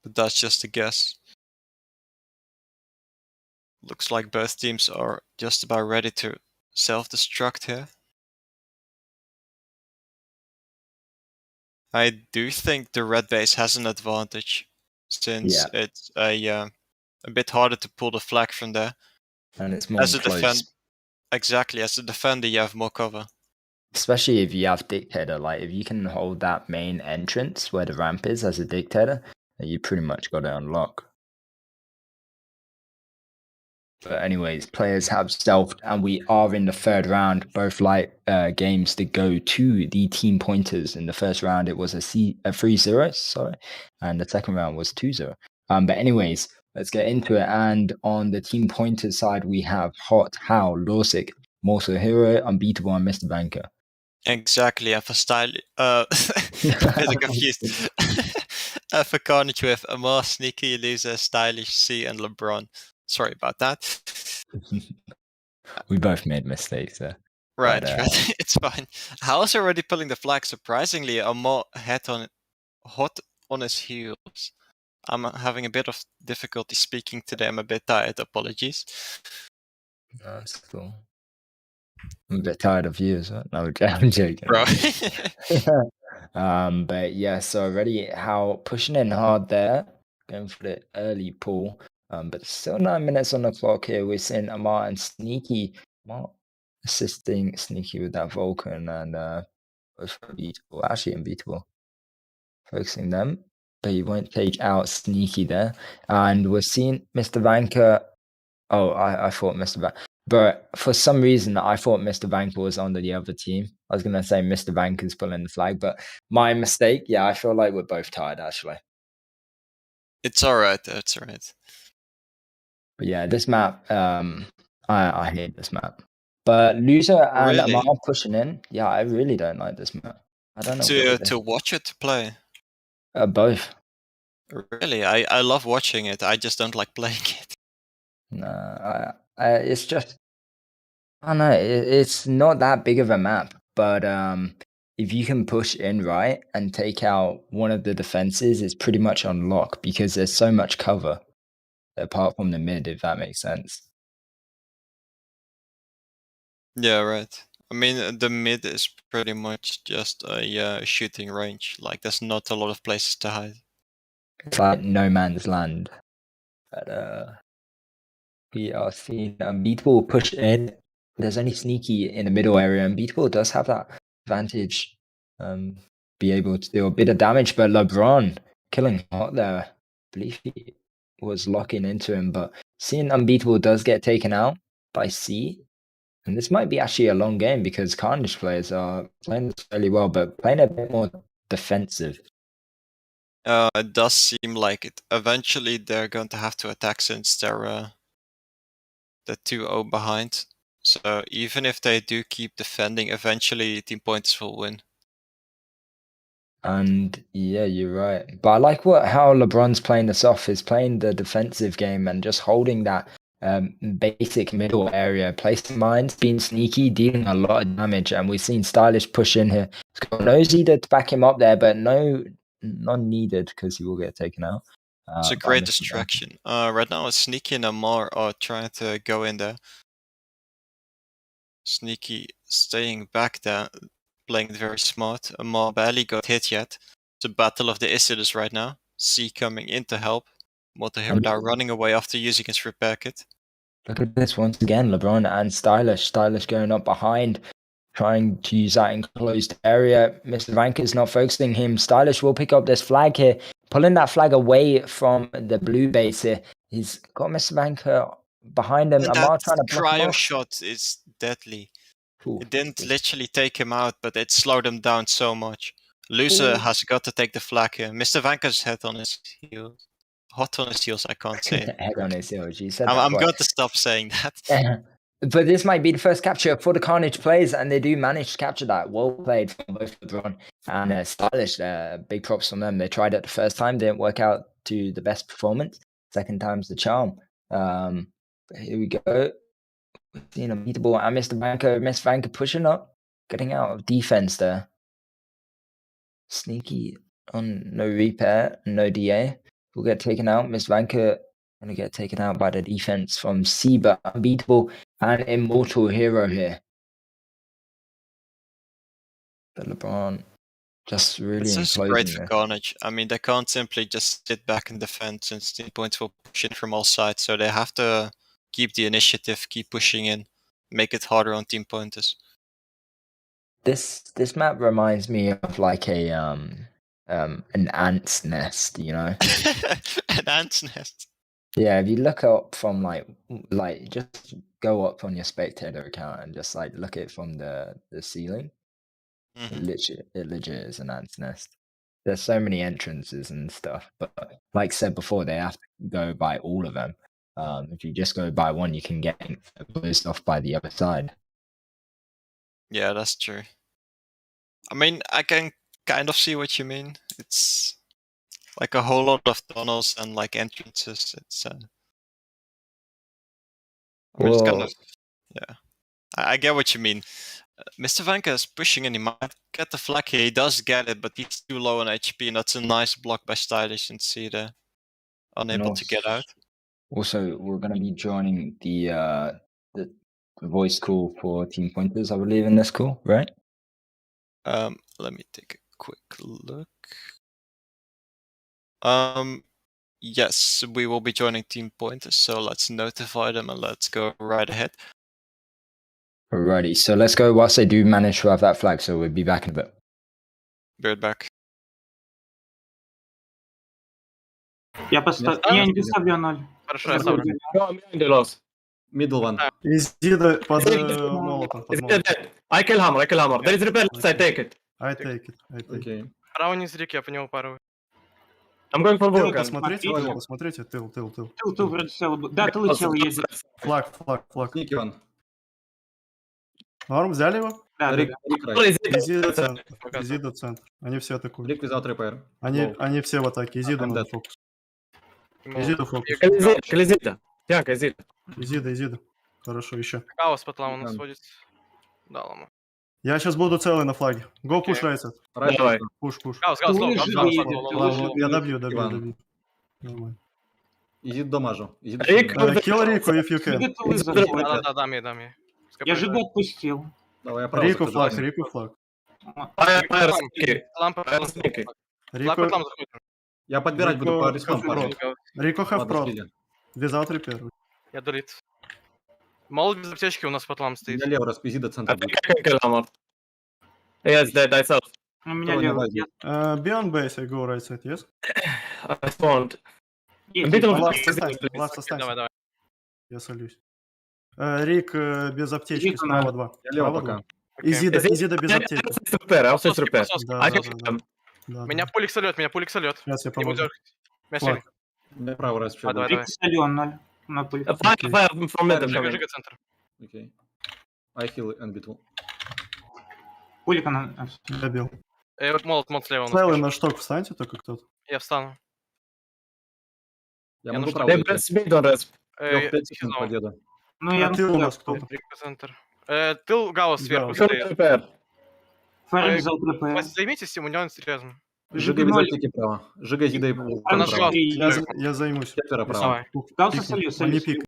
But that's just a guess. Looks like both teams are just about ready to self-destruct here. I do think the red base has an advantage, since it's a bit harder to pull the flag from there. And it's more close. Exactly, as a defender you have more cover. Especially if you have Dictator, like if you can hold that main entrance where the ramp is as a Dictator, then you pretty much got it unlocked. But anyways, players have stealthed, and we are in the third round. Both games to go to the team pointers. In the first round, it was a 3-0, sorry, and the second round was 2-0. But anyways, let's get into it. And on the team pointers side, we have Hot, How, Lorsic, Morsel Hero, Unbeatable, and Mr. Banker. Exactly, and for style, a bit confused. For Carnage with Amar, Sneaky, Loser, Stylish, C, and LeBron. Sorry about that. We both made mistakes there. Right, But, right. It's fine. How's already pulling the flag? Surprisingly, Amar hot on his heels. I'm having a bit of difficulty speaking today. I'm a bit tired. Apologies. That's cool. I'm a bit tired of you as well. No, I'm joking. Bro. But yeah, so already How pushing in hard there, going for the early pull. But still 9 minutes on the clock here. We're seeing Amar and Sneaky. Amar assisting Sneaky with that Vulcan, and both unbeatable. Actually unbeatable. Focusing them. But he won't take out Sneaky there. And we're seeing Mr. Vanker. Oh, I thought Mr. Banker. But for some reason, I thought Mr. Banker was on the other team. I was going to say Mr. Banker's pulling the flag, but my mistake. Yeah, I feel like we're both tired, actually. It's alright. It's alright. But yeah, this map, I hate this map. But Loser and Really? Amar pushing in. Yeah, I really don't like this map. I don't know what it is. To watch it to play. Both. Really, I love watching it. I just don't like playing it. No, it's just I don't know. It's not that big of a map, but if you can push in right and take out one of the defenses, it's pretty much unlocked because there's so much cover apart from the mid, if that makes sense. Yeah, right. I mean, the mid is pretty much just a shooting range. Like, there's not a lot of places to hide. It's like no man's land. But we are seeing Unbeatable push in. There's only Sneaky in the middle area, and Unbeatable does have that advantage. Be able to do a bit of damage, but LeBron killing Hot there. I believe he was locking into him, but seeing Unbeatable does get taken out by C. And this might be actually a long game because Carnage players are playing this fairly well, but playing a bit more defensive. It does seem like it. Eventually, they're going to have to attack since they're 2-0 behind. So even if they do keep defending, eventually Team Pointers will win. And yeah, you're right. But I like how LeBron's playing this off. He's playing the defensive game and just holding that basic middle area, placing mines, being sneaky, dealing a lot of damage. And we've seen Stylish push in here. He's got no Zeta to back him up there, but none needed because he will get taken out. It's a great distraction. Right now, Sneaky and Amar are trying to go in there. Sneaky staying back there, playing it very smart. Amar barely got hit yet. It's a battle of the Isidas right now. C coming in to help. Multi-Hero now running away after using his repair kit. Look at this once again, LeBron and Stylish. Stylish going up behind. trying to use that enclosed area. Mr. Vanker's not focusing him. Stylish will pick up this flag here, pulling that flag away from the blue base here. He's got Mr. Vanker behind him. And Amar that trying to block him cryo off. shot is deadly. Ooh. It didn't literally take him out, but it slowed him down so much. Loser has got to take the flag here. Mr. Vanker's head on his heels. Hot on his heels, I can't say it. Head on his heels. You said I'm that going to stop saying that. But this might be the first capture for the Carnage players, and they do manage to capture that. Well played from both LeBron and Stylish. Big props from them. They tried it the first time, didn't work out to the best performance. Second time's the charm. But here we go. We're seeing a beatable and Mr. Vanker pushing up, getting out of defense there. Sneaky on no repair, no DA. Will get taken out. Miss Vanker going to get taken out by the defense from Seba. Unbeatable and immortal hero here. But LeBron just really It's just great enclosing for this. Carnage. I mean, they can't simply just sit back and defend since the points will push in from all sides. So they have to keep the initiative, keep pushing in, make it harder on team pointers. This map reminds me of like a an ant's nest, you know. An ant's nest. Yeah, if you look up from like just go up on your spectator account and just like look at it from the ceiling. Mhm. It legit is an ant's nest. There's so many entrances and stuff, but like said before, they have to go by all of them. If you just go by one, you can get closed off by the other side. Yeah, that's true. I mean, I can kind of see what you mean. It's like a whole lot of tunnels and like entrances. It's I mean, it's kind of, yeah. I get what you mean. Mr. Vanker is pushing and he might get the flag here. He does get it, but he's too low on HP, and that's a nice block by Stylish and see the unable to get out. Also, we're going to be joining the voice call for team pointers, I believe, in this call, right? Let me take a quick look. Yes, we will be joining team pointers, so let's notify them and let's go right ahead. Alrighty, so let's go whilst they do manage to have that flag, so we'll be back in a bit. Be right back. Я поставлю. Я не ставлю 0. Хорошо, я ставлю. Middle one. Изида под молотом. I kill hammer. There is repair left side, take it. I take it. Okay. Право не зрик, я по нему парую. I'm going for Тыл Vulcan. посмотрите, тыл. Тыл вроде целый. Да, тыл целый едет. Флаг. Sneaky one. Норм, взяли его? Да, Rick right. Изида центр. Они все атакуют. Rick without repair. Они все в атаке. Изида I'm надо dead. фокус. Изида фокус. Клизида. Тянка, Изида. Изида. Хорошо, еще. Хаос под ламу нас сводит. Да, ламу. Я сейчас буду целый на флаге. Go push right side. Давай. Push. Хаос, Я добью. Нормально. Изид дамажу. Kill Рику, if you can. Да, дам ей. Я же отпустил. Давай, я право Рику захожу. флаг. Fire sneaky. Лампа, Fire sneaky. флаг под ламу заходит. Я подбирать буду по респам, Рико парни. Рико have Ладно, prot. спиди. Without repair. Я долит. Молот без аптечки у нас под лам стоит. Я лево распизида центр. Yes, dead, I saw. У меня левый. Beyond base, I go right side, yes? I spawned. Ласт останься. Давай. Я солюсь. Рик без аптечки, справа 2. Я лево пока. Изида без аптечки. Да. Меня пулик сольет. Сейчас я Его помогу. дергать. Меня сели. Я право распизида. Давай. Рик солен 0. На пуль. Жига центр. Окей. I heal and bit. Пулика на... Добил. Молот слева у нас. Целый на шток встаньте только кто-то. Я встану. Я Я могу нужно- право идти. Э, 5 секунд хизал. победа. Ну, я... Ты у нас кто-то. Рика центр. Тыл Гаус сверху Гаус. стоит. Фарик взял ТП. Займитесь им, у него энтузиазм. Жига без аптеки право. Жига Зида и Она право. Я займусь. Четверо право. Давай. Гауса солю. Не пик.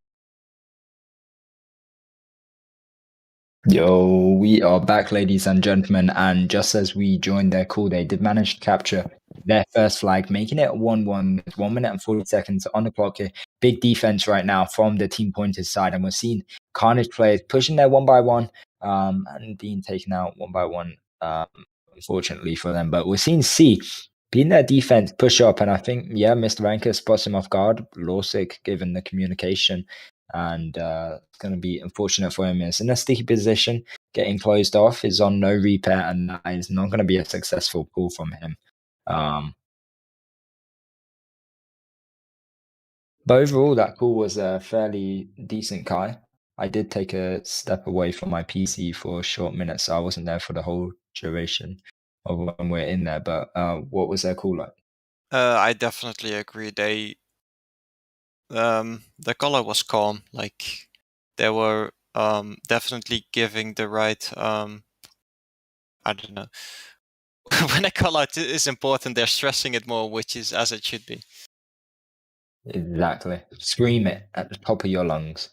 Yo, we are back, ladies and gentlemen, and just as we joined their call, they did manage to capture their first flag, making it 1-1 with 1 minute and 40 seconds on the clock here. Big defense right now from the team pointers side, and we're seeing Carnage players pushing their one by one, and being taken out one by one, unfortunately for them. But we're seeing C being their defense push up, and I think Mr. Ranker spots him off guard. Lawsick given the communication, and it's going to be unfortunate for him. It's in a sticky position, getting closed off, is on no repair, and that is not going to be a successful pull from him. But overall, that call was a fairly decent Kai. I did take a step away from my PC for a short minute, so I wasn't there for the whole duration of when we're in there. But what was their call like? I definitely agree. The color was calm. Like they were definitely giving the right I don't know. When a call out is important, they're stressing it more, which is as it should be. Exactly. Scream it at the top of your lungs.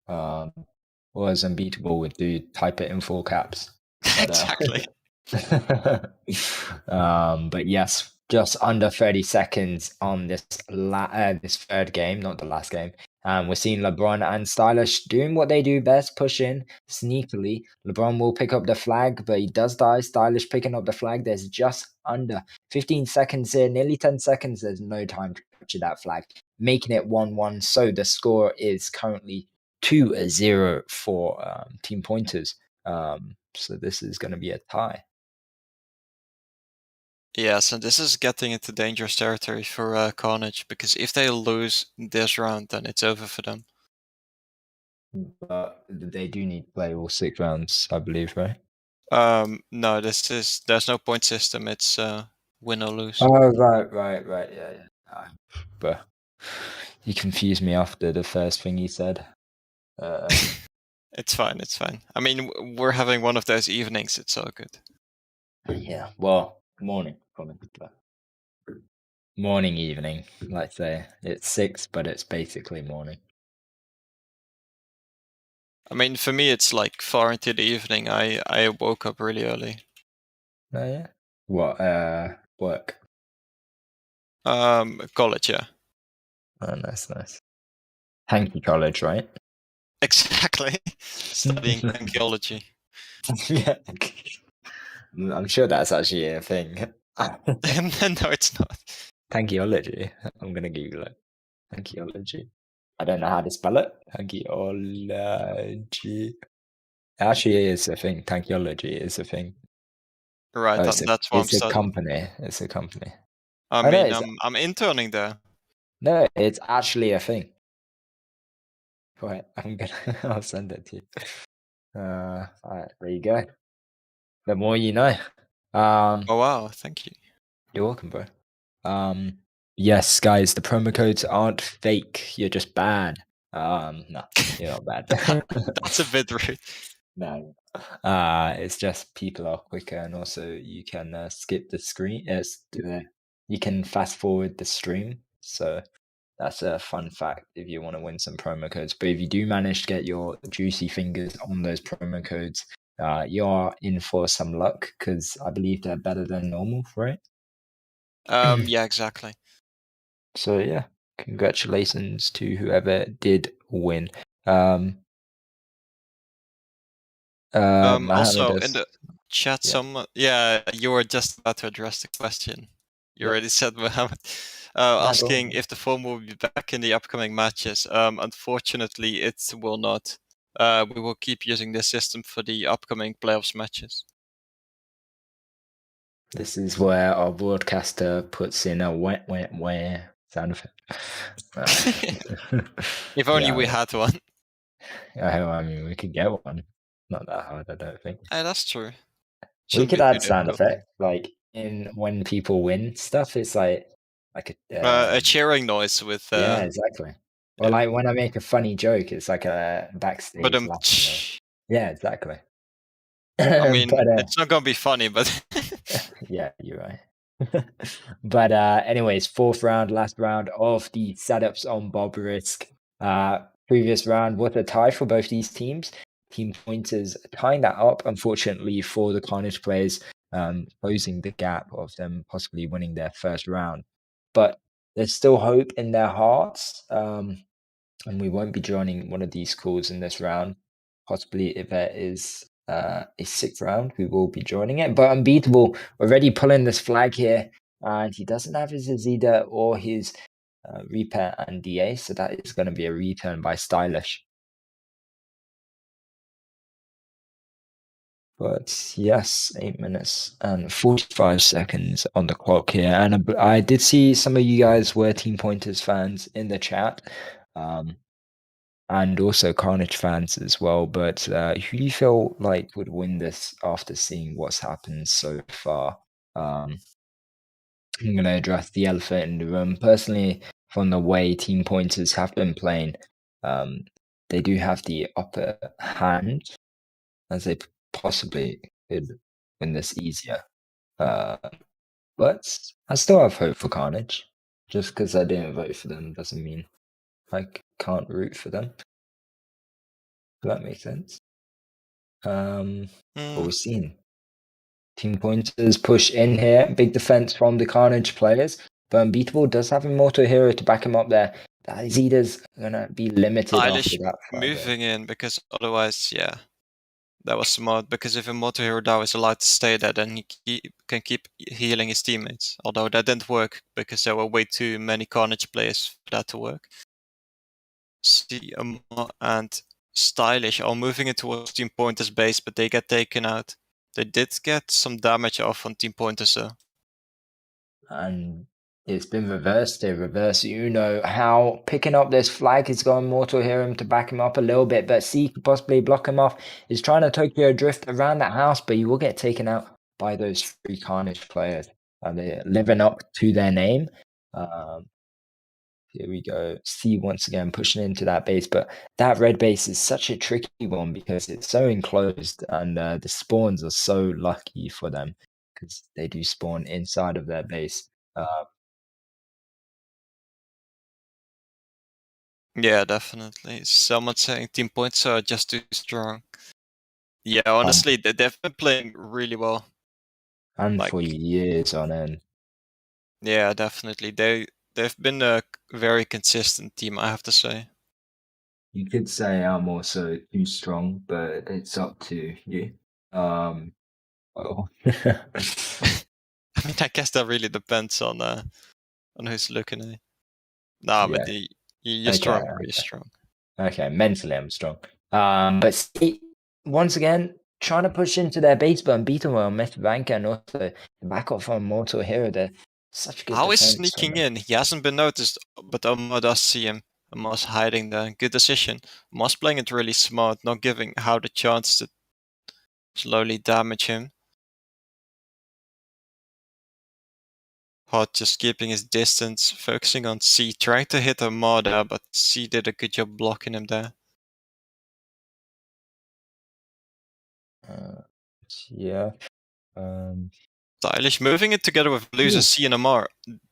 Or as Unbeatable would do, type it in full caps. But, Exactly. But yes, just under 30 seconds on this this third game, not the last game. We're seeing LeBron and Stylish doing what they do best, push in sneakily. LeBron will pick up the flag, but he does die. Stylish picking up the flag. There's just under 15 seconds here, nearly 10 seconds. There's no time to capture that flag, making it 1-1. So the score is currently 2-0 for Team Pointers. So this is going to be a tie. Yeah, so this is getting into dangerous territory for Carnage, because if they lose this round, then it's over for them. But they do need to play all 6 rounds, I believe, right? No, there's no point system. It's win or lose. Oh, right. Yeah. But you confused me after the first thing he said. It's fine. I mean, we're having one of those evenings. It's all good. Yeah, well, morning. Morning, evening. Let's say it's 6, but it's basically morning. I mean, for me, it's like far into the evening. I woke up really early. Oh yeah. What? Work. College, yeah. Oh, nice. College, right? Exactly. Studying archaeology. Yeah. I'm sure that's actually a thing. No, it's not. Tankiology. I'm gonna Google it. Tankiology. I don't know how to spell it. Tankiology. Actually, is a thing. Tankiology is a thing. Right, that's what I'm It's a studying. company. It's a company. I Oh, no, mean, I'm interning there. No, it's actually a thing. Wait, I'll send it to you. Alright, there you go. The more you know. Oh wow, thank you. You're welcome, bro. Yes, guys, the promo codes aren't fake. You're just bad. No, you're not bad. That's a bit rude. No. It's just people are quicker, and also you can skip the screen. You can fast forward the stream. So that's a fun fact if you want to win some promo codes. But if you do manage to get your juicy fingers on those promo codes, you are in for some luck, because I believe they're better than normal, right? Yeah, exactly. So yeah, congratulations to whoever did win. Also in the chat, you were just about to address the question. You already said, Mohammed, asking if the form will be back in the upcoming matches. Unfortunately, it will not. We will keep using this system for the upcoming playoffs matches. This is where our broadcaster puts in a wet sound effect. If only we had one. I mean, we could get one. Not that hard, I don't think. That's true. We could add sound effect, like in when people win stuff. It's like a cheering noise with. Yeah, exactly. Or like when I make a funny joke, it's like a backstage. But yeah, exactly. I mean, it's not gonna be funny, but yeah, you're right. But anyways, 4th round, last round of the setups on Bob Risk. Previous round was a tie for both these teams. Team Pointers tying that up, unfortunately, for the Carnage players, closing the gap of them possibly winning their first round. But there's still hope in their hearts, and we won't be joining one of these calls in this round. Possibly if there is a 6th round, we will be joining it. But Unbeatable already pulling this flag here, and he doesn't have his Azida or his Repair and DA, so that is going to be a return by Stylish. But yes, 8 minutes and 45 seconds on the clock here. And I did see some of you guys were Team Pointers fans in the chat, and also Carnage fans as well. But who do you feel like would win this after seeing what's happened so far? I'm going to address the elephant in the room. Personally, from the way Team Pointers have been playing, they do have the upper hand, as they possibly could win this easier. But I still have hope for Carnage. Just because I didn't vote for them doesn't mean I can't root for them. If that makes sense. What we've seen. Team Pointers push in here. Big defense from the Carnage players. But Unbeatable does have Immortal Hero to back him up there. That Zeda's gonna be limited Stylish after that. moving in, because otherwise, yeah, that was smart. Because if Immortal Hero Dao is allowed to stay there, then he can keep healing his teammates. Although that didn't work because there were way too many Carnage players for that to work. See, and Stylish are moving in towards Team Pointers base, but they get taken out. They did get some damage off on Team Pointers though. And it's been reversed. They reverse Uno. How picking up this flag is going Mortal Hero to back him up a little bit, but C could possibly block him off. He's trying to Tokyo drift around that house, but he will get taken out by those 3 Carnage players. And they're living up to their name. Here we go. C once again pushing into that base, but that red base is such a tricky one because it's so enclosed, and the spawns are so lucky for them because they do spawn inside of their base. Yeah, definitely. Someone saying Team Points are just too strong. Yeah, honestly, they've been playing really well. And for years on end. Yeah, definitely. They've been a very consistent team, I have to say. You could say I'm also too strong, but it's up to you. Well. I mean, I guess that really depends on who's looking at you. Nah, but you're strong, bro. You're strong. Okay, mentally I'm strong. But see, once again, trying to push into their base, but unbeatable on Mr. Banker and also the backup from Mortal Hero. They're such good How is defense sneaking in? He hasn't been noticed, but Omar does see him. Omar's hiding there. Good decision. Omar's playing it really smart, not giving How the chance to slowly damage him. Hot just keeping his distance, focusing on C, trying to hit Omar there, but C did a good job blocking him there. Yeah. Stylish moving it together with Loser, C and Omar.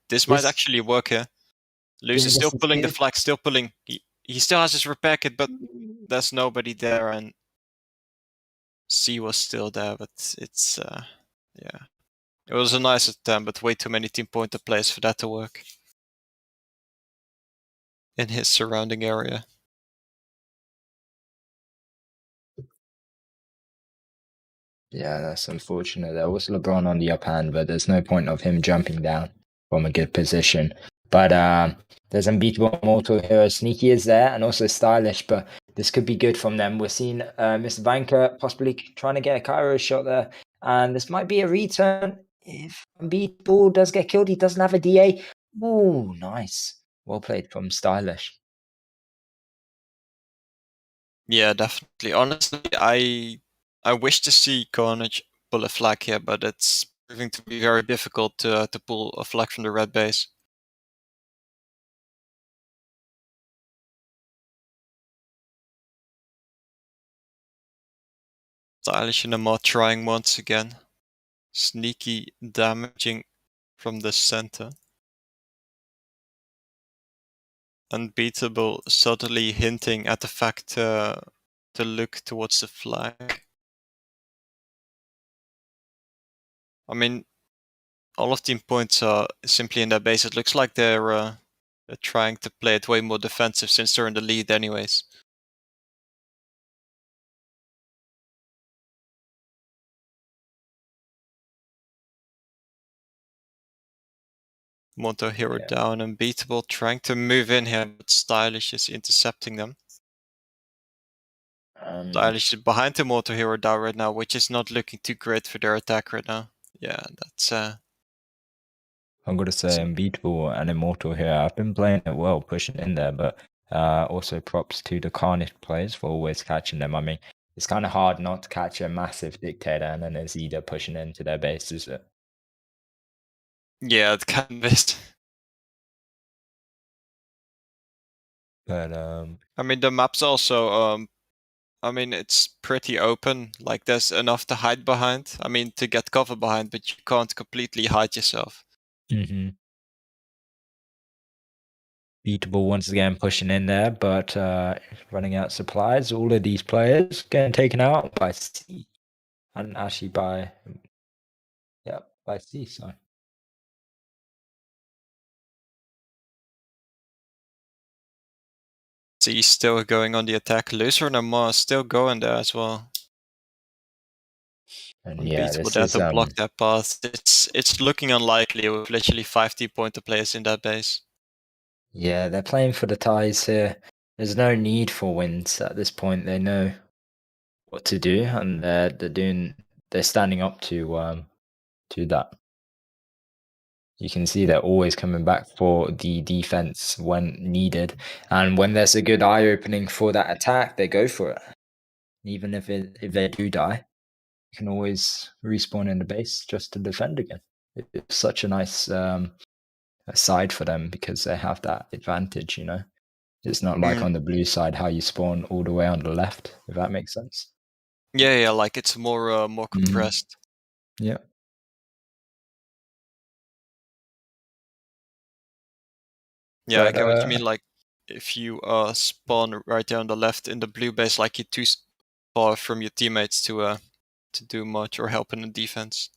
This might actually work here. Loser still pulling the flag, still pulling. He still has his repair kit, but there's nobody there, and C was still there, but it's yeah. It was a nice attempt, but way too many Team Pointer players for that to work in his surrounding area. Yeah, that's unfortunate. There was LeBron on the up hand, but there's no point of him jumping down from a good position. But there's unbeatable Mortal Hero. Sneaky is there and also Stylish, but this could be good from them. We're seeing Mr. Banker possibly trying to get a Cairo shot there. And this might be a return. If Unbeatable does get killed, he doesn't have a DA. Oh, nice. Well played from Stylish. Yeah, definitely. Honestly, I wish to see Carnage pull a flag here, but it's proving to be very difficult to pull a flag from the red base. Stylish and Amar trying once again. Sneaky damaging from the center. Unbeatable subtly hinting at the fact to look towards the flag. I mean, all of Team Points are simply in their base. It looks like they're trying to play it way more defensive since they're in the lead anyways. Moto Hero Yeah. down, unbeatable, trying to move in here, but Stylish is intercepting them. Stylish is behind the Moto Hero down right now, which is not looking too great for their attack right now. Yeah, that's I'm gonna say unbeatable and immortal here. I've been playing it well, pushing in there, but also props to the Carnage players for always catching them. I mean, it's kind of hard not to catch a massive dictator and then it's either pushing into their base, is it? yeah, it kind of is. But I mean, the map's also I mean, it's pretty open. Like, there's enough to hide behind. I mean, to get cover behind, but you can't completely hide yourself. Beatable once again pushing in there, but running out of supplies. All of these players getting taken out by C, and actually by C. So C still going on the attack. Loser and Amar still going there as well. and yeah, Unbeatable this there is to block that path. It's looking unlikely with literally 5 T-pointer players in that base. yeah, they're playing for the ties here. There's no need for wins at this point. They know what to do, and they're standing up to that. You can see they're always coming back for the defense when needed, and when there's a good eye opening for that attack, they go for it. Even if they do die, you can always respawn in the base just to defend again. It's such a nice side for them because they have that advantage. You know, it's not like on the blue side how you spawn all the way on the left. If that makes sense. Yeah, like it's more compressed. Yeah. Yeah, But, I get what you mean. Like, if you spawn right there on the left in the blue base, like you're too far from your teammates to do much or help in the defense.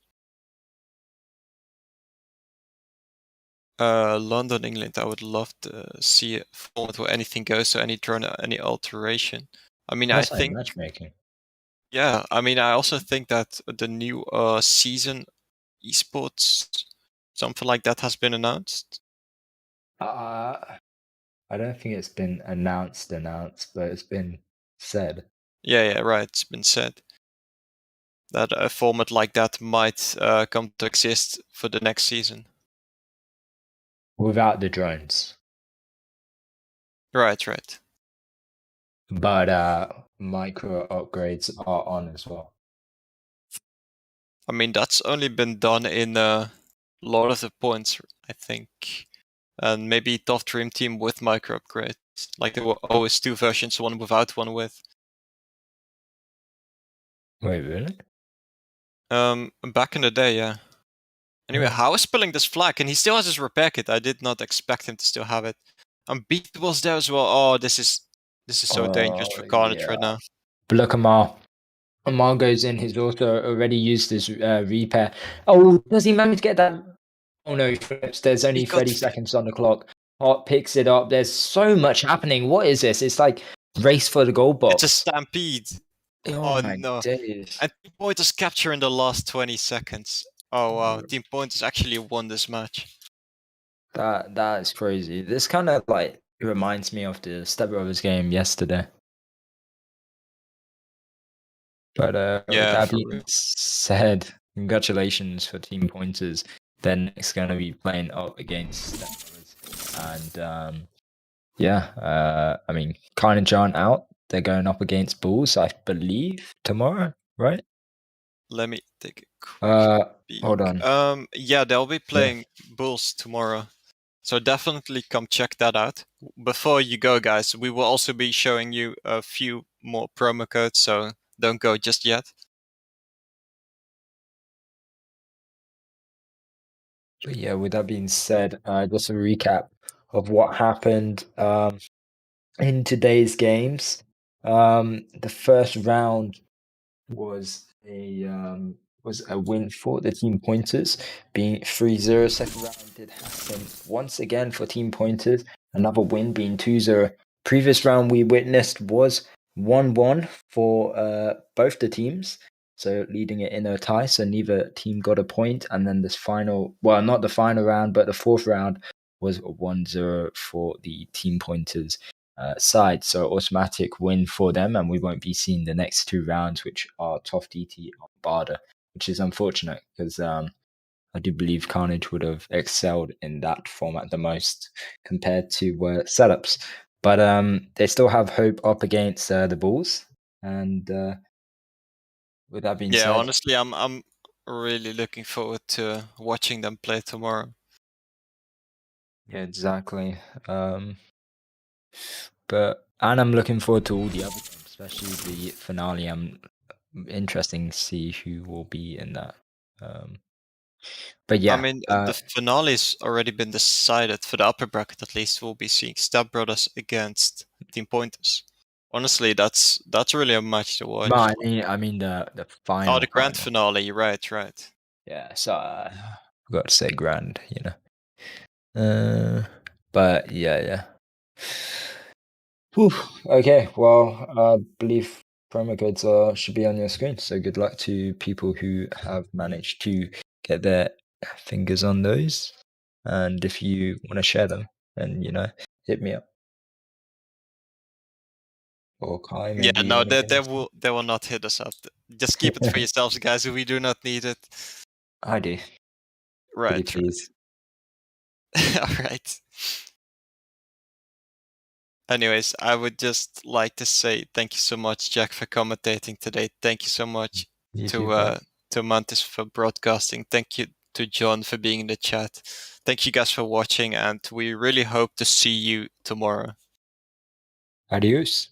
London, England. I would love to see a format where anything goes, so any turn, any alteration. I mean, that's I like think. matchmaking. Yeah, I mean, I also think that the new season esports, something like that, has been announced. I don't think it's been announced, but it's been said. Yeah, right. It's been said that a format like that might come to exist for the next season. Without the drones. Right. But micro upgrades are on as well. I mean, that's only been done in Lord of the Points, I think. And maybe Tough Dream Team with micro upgrades. Like there were always 2 versions, one without, one with. Wait, really? Back in the day, yeah. Anyway, how is spilling this flag? And he still has his repair kit. I did not expect him to still have it. Unbeatable's there as well. Oh, this is so dangerous for Carnage right now. But look, Amar goes in. He's also already used his repair. Oh, does he manage to get that? Oh no, he flips. There's only 30 seconds on the clock. Hot picks it up. There's so much happening. What is this? It's like race for the gold box. It's a stampede. Oh my no. days. And Team Pointers capture in the last 20 seconds. Oh wow, Team Pointers actually won this match. That is crazy. This kind of like reminds me of the Step Brothers game yesterday. But Yeah, that for being real. said, congratulations for Team Pointers. They're next going to be playing up against Step Brothers. And I mean, Carnage aren't out. They're going up against Bulls, I believe, tomorrow, right? Let me take a quick peek. Hold on. Yeah, they'll be playing Bulls tomorrow. So definitely come check that out. Before you go, guys, we will also be showing you a few more promo codes, so don't go just yet. But yeah, with that being said, just a recap of what happened in today's games. The first round was a win for the Team Pointers, being 3-0. Second round did happen once again for Team Pointers, another win being 2-0. Previous round we witnessed was 1-1 for both the teams. so leading it in a tie. So neither team got a point, and then this final, well, not the final round, but the fourth round was 1-0 for the team pointers side. So automatic win for them, and we won't be seeing the next two rounds, which are Tough DT and Barda, which is unfortunate because I do believe Carnage would have excelled in that format the most compared to setups. But they still have hope up against the Bulls. And with that being Yeah, said, honestly, I'm really looking forward to watching them play tomorrow. yeah, exactly. But I'm looking forward to all the other games, especially the finale. I'm interesting to see who will be in that. But yeah, I mean, the finale's already been decided for the upper bracket. At least we'll be seeing Stab Brothers against Team Pointers. Honestly, that's really a match to watch. no, I mean the final. Oh, the grand final. finale. Right. Yeah, so I got to say grand, but yeah. Whew. Okay, well, I believe promo codes should be on your screen. So good luck to people who have managed to get their fingers on those. And if you want to share them, then hit me up. Or Kai, maybe. Yeah, no, anything they else? will not hit us up. Just keep it for yourselves, guys. We do not need it. I do. Right. Please. All right. Anyways, I would just like to say thank you so much, Jack, for commentating today. Thank you so much to Mantis for broadcasting. Thank you to John for being in the chat. Thank you guys for watching, and we really hope to see you tomorrow. Adios.